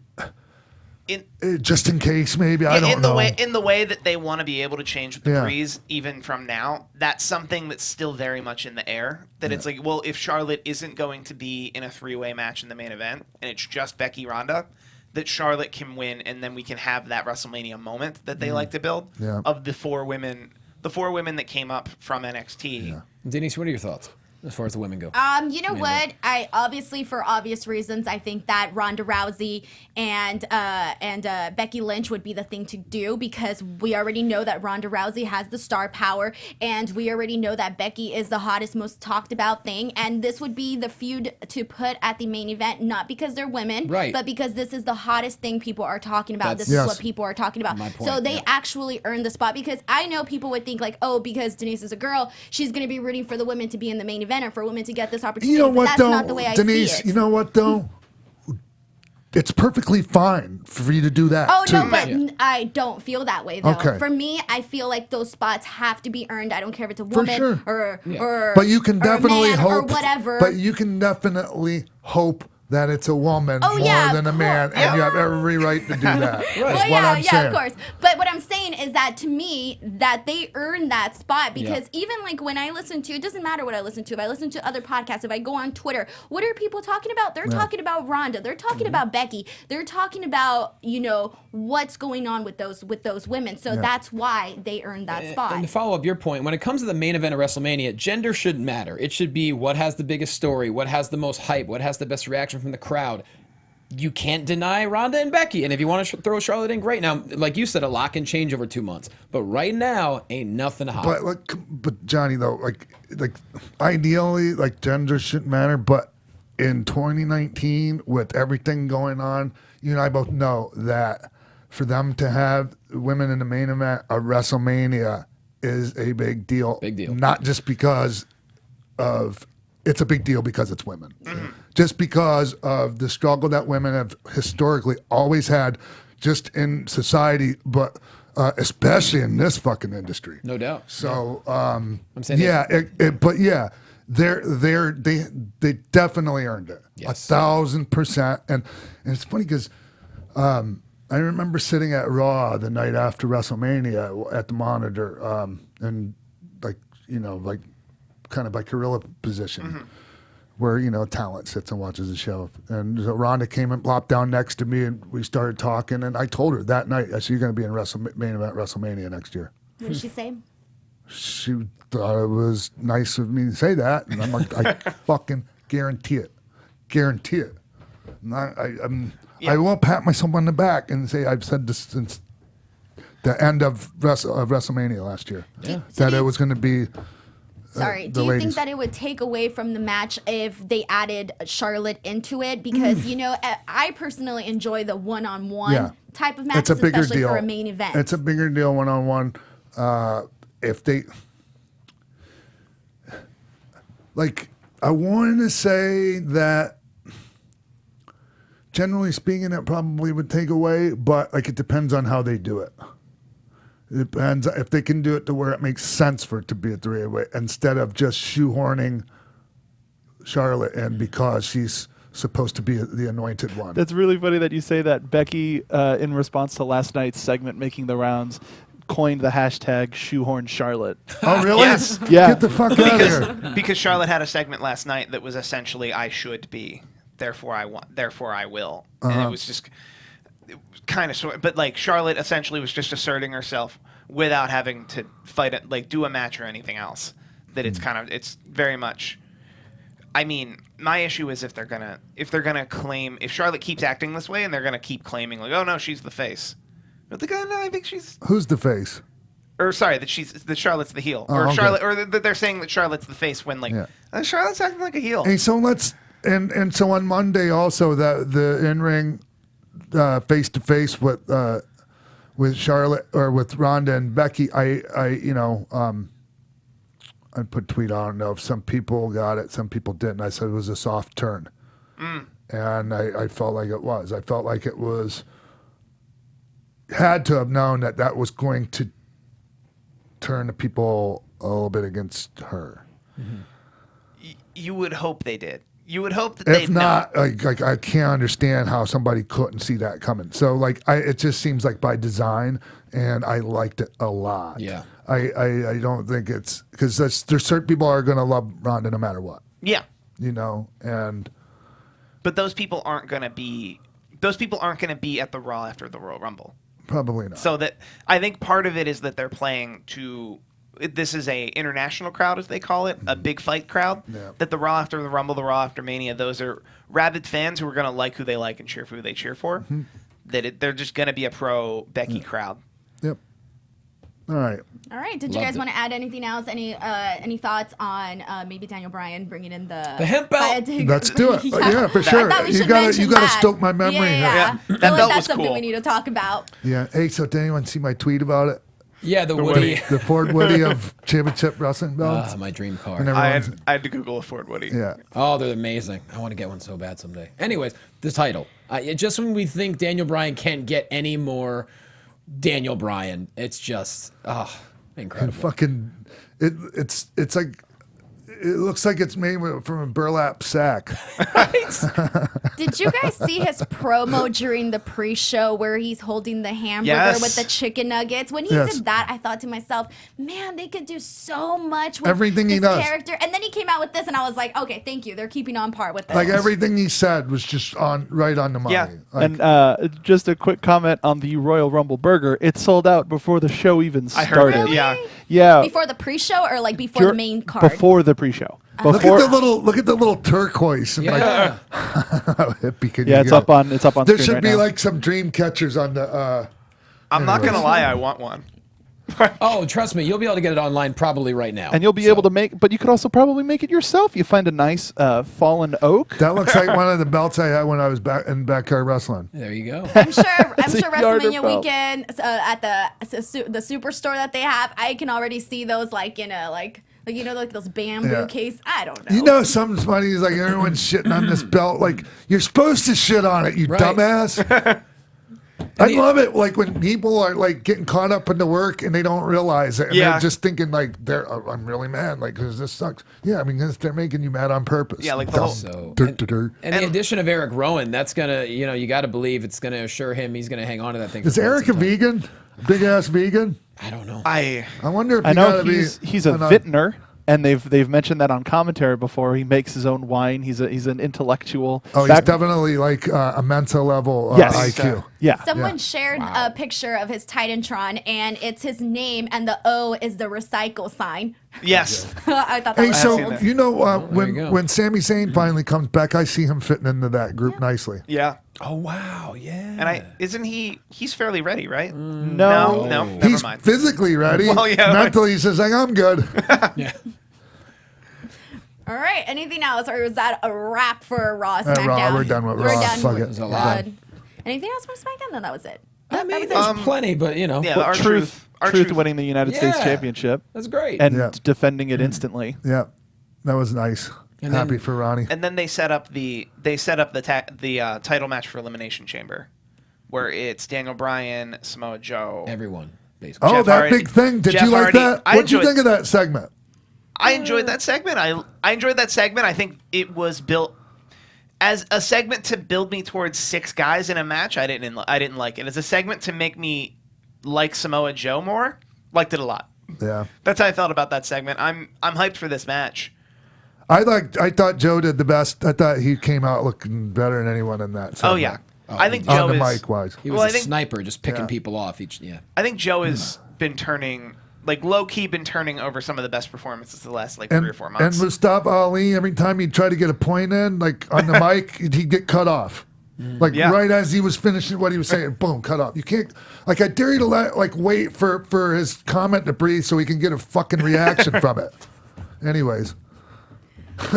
just in case, maybe I don't in know. the way that they want to be able to change with the Yeah. breeze, even from now, that's something that's still very much in the air. That it's like, well, if Charlotte isn't going to be in a 3-way match in the main event, and it's just Becky Ronda, that Charlotte can win, and then we can have that WrestleMania moment that they like to build of the 4 women that came up from NXT. Yeah. Denise, what are your thoughts as far as the women go? You know what? I obviously, for obvious reasons, I think that Ronda Rousey and Becky Lynch would be the thing to do, because we already know that Ronda Rousey has the star power, and we already know that Becky is the hottest, most talked about thing, and this would be the feud to put at the main event, not because they're women, but because this is the hottest thing people are talking about. This is what people are talking about. My point, so they actually earned the spot, because I know people would think like, oh, because Denise is a girl, she's going to be rooting for the women to be in the main event or for women to get this opportunity. You know but what, that's though, not the way I Denise? see it. You know what, though? It's perfectly fine for you to do that. Oh, too. no, but I don't feel that way, though. Okay. For me, I feel like those spots have to be earned. I don't care if it's a woman sure. or But you can or a definitely man hope. or whatever. But you can definitely hope that it's a woman Oh, more yeah, than a of man, course. and you have every right to do that. Is Well, what yeah, I'm saying. of course. But what I'm saying is that to me, that they earn that spot, because even like when I listen to, it doesn't matter what I listen to. If I listen to other podcasts, if I go on Twitter, what are people talking about? They're talking about Ronda. They're talking about Becky. They're talking about, what's going on with those women. So that's why they earned that spot. And to follow up your point, when it comes to the main event of WrestleMania, gender shouldn't matter. It should be what has the biggest story, what has the most hype, what has the best reaction from the crowd. You can't deny Ronda and Becky. And if you want to throw Charlotte in, great. Now, like you said, a lot can change over 2 months. But right now, ain't nothing hot. But Johnny, though, like ideally, like gender shouldn't matter. But in 2019, with everything going on, you and I both know that for them to have women in the main event of WrestleMania is a big deal. Big deal. Not just because of. It's a big deal because it's women. Just because of the struggle that women have historically always had just in society, but especially in this fucking industry. No doubt. So, I'm saying they definitely earned it. Yes. 1,000%. And it's funny because I remember sitting at Raw the night after WrestleMania at the monitor, and kind of by gorilla position, where talent sits and watches the show. And so Ronda came and plopped down next to me, and we started talking. And I told her that night, I said, "You're going to be in main event WrestleMania next year." What did she say? She thought it was nice of me to say that, and I'm like, I fucking guarantee it. And I won't pat myself on the back and say I've said this since the end of WrestleMania last year. Yeah. That it was going to be. Sorry, the do you ladies. think that it would take away from the match if they added Charlotte into it? Because, I personally enjoy the one-on-one Yeah. type of It's matches, a bigger especially deal for a main event. It's a bigger deal one-on-one. If they, I wanted to say that, generally speaking, it probably would take away, but it depends on how they do it. It depends if they can do it to where it makes sense for it to be a three-way instead of just shoehorning Charlotte in because she's supposed to be the anointed one. That's really funny that you say that. Becky, in response to last night's segment making the rounds, coined the hashtag shoehorn Charlotte. Oh, really? Yes. Yeah. Get the fuck out of here. Because Charlotte had a segment last night that was essentially I should be, therefore I want, therefore I will. And it was just kind of sort, but Charlotte essentially was just asserting herself without having to fight it, do a match or anything else. That it's very much. I mean, my issue is if they're gonna claim, if Charlotte keeps acting this way and they're gonna keep claiming oh no, she's the face. But no, I think she's. Who's the face? Or sorry, that Charlotte's the heel, or okay. Charlotte, or that they're saying that Charlotte's the face when Charlotte's acting like a heel. Hey, so let's and so on Monday also that the in-ring face to face with Charlotte or with Ronda and Becky, I put a tweet. I don't know if some people got it, some people didn't. I said it was a soft turn, and I felt like it was. I felt like it was had to have known that was going to turn the people a little bit against her. You would hope they did. You would hope that they. If not, I can't understand how somebody couldn't see that coming. So it just seems like by design, and I liked it a lot. Yeah. I don't think it's because there's certain people are going to love Ronda no matter what. Yeah. And. But those people aren't going to be. Those people aren't going to be at the Raw after the Royal Rumble. Probably not. So that I think part of it is that they're playing to. This is a international crowd, as they call it, a big fight crowd. Yeah. That the Raw after the Rumble, the Raw after Mania, those are rabid fans who are going to like who they like and cheer for who they cheer for. They're just going to be a pro Becky crowd. Yep. All right. All right. Did you guys want to add anything else? Any thoughts on maybe Daniel Bryan bringing in the hemp belt? Let's do it. Yeah, for sure. I thought we You should gotta mention gotta that. stoke my memory Yeah. here. I That feel belt that's was something cool. we need to talk about. Yeah. Hey, so did anyone see my tweet about it? Yeah, the Woody. The Ford Woody of championship wrestling belts. My dream car. And I everyone's- had to Google a Ford Woody. yeah. Oh, they're amazing. I want to get one so bad someday. Anyways, the title. Just when we think Daniel Bryan can't get any more Daniel Bryan, it's just incredible. Fucking, it's like, it looks like it's made from a burlap sack. Did you guys see his promo during the pre-show where he's holding the hamburger Yes. with the chicken nuggets? When he Yes. did that, I thought to myself, man, they could do so much with Everything he this does. character. And then he came out with this, and I was like, okay, thank you. They're keeping on par with this. Like everything he said was just right on the money. Yeah. Like, And just a quick comment on the Royal Rumble burger. It sold out before the show even I started. heard it. Yeah. Yeah. Before the pre-show or like before the main card? Before the pre-show. look at Before, the little turquoise. And Yeah. how hippie can yeah, you it's get? up on There screen should right be now. like some dream catchers on the. I'm not Anyways. gonna lie, I want one. Oh, trust me, you'll be able to get it online probably right now. And you'll be able to but you could also probably make it yourself. You find a nice fallen oak. That looks like one of the belts I had when I was back in backyard wrestling. There you go. I'm sure It's a yard of WrestleMania belt. weekend at the superstore that they have, I can already see those like in a like those bamboo Yeah. case. I don't know. You know, something's funny is like everyone's shitting on this belt. Like you're supposed to shit on it, you Right. dumbass. I love it, like when people are like getting caught up in the work and they don't realize it, and Yeah. they're just thinking like, I'm really mad, like because this sucks. Yeah, I mean, 'cause they're making you mad on purpose. Yeah, like the Dumb. whole- So, Dur, dur, dur. and the addition of Eric Rowan, that's gonna, you got to believe it's gonna assure him he's gonna hang on to that thing. Is for quite Eric a some time. vegan? Big ass vegan? I don't know. I wonder if I you know gotta he's a vintner, and they've mentioned that on commentary before. He makes his own wine. He's an intellectual. Oh, he's Back- definitely like a Mensa level Yes. IQ. Yeah. Someone shared a picture of his Titantron, and it's his name, and the O is the recycle sign. yes. I thought that Hey, was so seen that. you know there you go. when Sami Zayn finally comes back, I see him fitting into that group nicely. Yeah. Oh wow, yeah. And isn't he's fairly ready, right? No. No, never He's mind. physically ready. Well, yeah, mentally, he's just like, I'm good. Yeah. All right. Anything else, or was that a wrap for Raw SmackDown? Raw, we're done with Raw. We're done. Fuck it. There's a lot. Good. Anything else from SmackDown? No, that was it. I mean, there's plenty, but Yeah, But our Truth truth. winning the United States Yeah. Championship That's great. and defending it instantly. Yeah, that was nice. And Happy then- for Ronnie. And then they set up the title match for Elimination Chamber, where it's Daniel Bryan, Samoa Joe. Everyone, basically. Oh, Jeff that Hardy- big thing. Did Jeff you like Hardy. that? I What'd you enjoyed- think of that segment? I enjoyed that segment. I enjoyed that segment. I think it was built as a segment to build me towards 6 guys in a match. I didn't like it. As a segment to make me like Samoa Joe more, liked it a lot. Yeah. That's how I felt about that segment. I'm hyped for this match. I thought Joe did the best. I thought he came out looking better than anyone in that segment. Oh yeah, I think On Joe the is. mic wise. He was Well, I a think- sniper, just picking Yeah. people off each. Yeah. I think Joe has been turning, like low key, been turning over some of the best performances the last like 3 or 4 And months. Mustafa Ali, every time he'd try to get a point in, like on the mic, he'd get cut off. Like Yeah. right as he was finishing what he was saying, boom, cut off. You can't, like, I dare you to wait for his comment to breathe so he can get a fucking reaction from it. Anyways, Oh,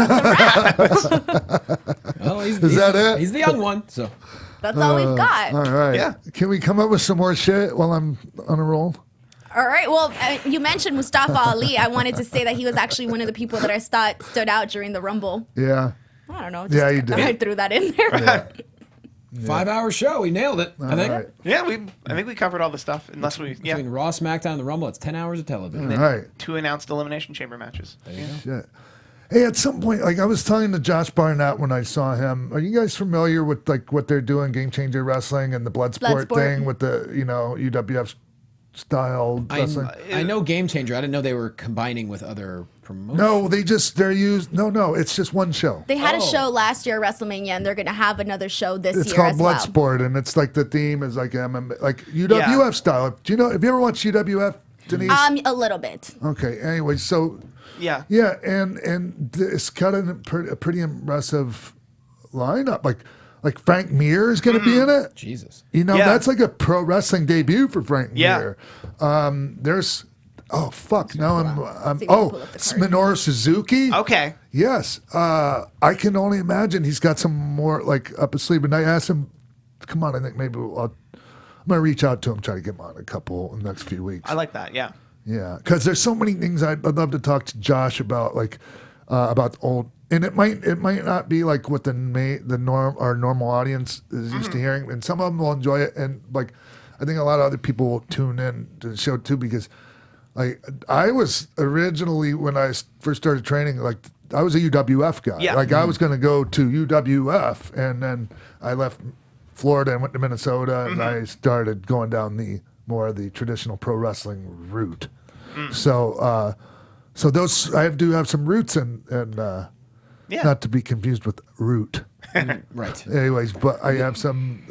Is that it? He's the young one, so. That's all we've got. all right. Yeah. Can we come up with some more shit while I'm on a roll? All right. Well, you mentioned Mustafa Ali. I wanted to say that he was actually one of the people that I thought stood out during the Rumble. Yeah. I don't know. Yeah, you did. I threw that in there. 5-hour show. We nailed it. I think. All right. Yeah, I think we covered all the stuff. Unless we Between Raw, SmackDown, and the Rumble, it's 10 hours of television. All right. 2 announced Elimination Chamber matches. Shit. Hey, at some point, like I was talking to Josh Barnett when I saw him. Are you guys familiar with like what they're doing, Game Changer Wrestling and the Bloodsport Bloodsport. thing with the UWF style wrestling? I know Game Changer. I didn't know they were combining with other promotions. No, no, it's just one show. They had a show last year, WrestleMania, and they're going to have another show this It's year called as well. Bloodsport, and it's like the theme is like MMA, like UWF style. Do you know? Have you ever watched UWF, Denise? A little bit. Okay. Anyway, so Yeah. yeah, and it's got a pretty impressive lineup. Like Frank Mir is going to be in it. Jesus. You know, Yeah. that's like a pro wrestling debut for Frank Yeah. Mir. There's now I'm See if we can pull up the card. Minoru Suzuki. Okay. Yes. I can only imagine he's got some more like up his sleeve. And I asked him, come on, I think maybe I'm going to reach out to him, try to get him on a couple in the next few weeks. I like that. Yeah. Yeah, because there's so many things I'd love to talk to Josh about, like about old, and it might not be like what our normal audience is used to hearing, and some of them will enjoy it, and like I think a lot of other people will tune in to the show too, because like I was originally when I first started training, like I was a UWF guy, Yeah. like I was going to go to UWF, and then I left Florida and went to Minnesota, and I started going down the traditional pro wrestling route. So those I do have some roots and Yeah. not to be confused with root. Right. Anyways, but I have some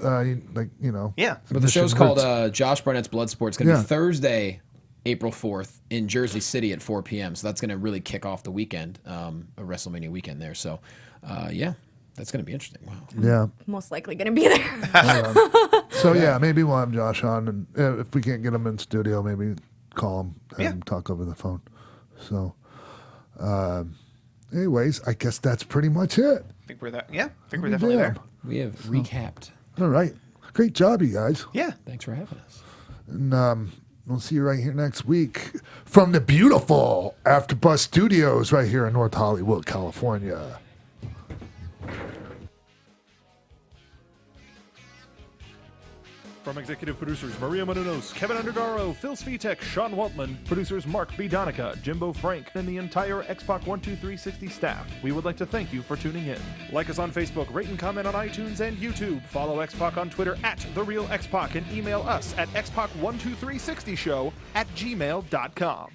Yeah. But the show's some called roots. Josh Barnett's Bloodsport. It's going to Yeah. be Thursday, April 4th in Jersey City at 4 p.m. So that's going to really kick off the weekend, a WrestleMania weekend there. So, yeah, that's going to be interesting. Wow. Yeah. Most likely going to be there. So yeah, maybe we'll have Josh on, and if we can't get him in studio, maybe call him and Yeah. talk over the phone. So, anyways, I guess that's pretty much it. I think we're definitely there. We have recapped. All right, great job, you guys. Yeah. Thanks for having us. And we'll see you right here next week from the beautiful AfterBuzz Studios right here in North Hollywood, California. From executive producers Maria Menounos, Kevin Undergaro, Phil Svitek, Sean Waltman, producers Mark B. Donica, Jimbo Frank, and the entire X-Pac 12360 staff, we would like to thank you for tuning in. Like us on Facebook, rate and comment on iTunes and YouTube. Follow X-Pac on Twitter @TheRealXpac and email us at xpac12360show@gmail.com.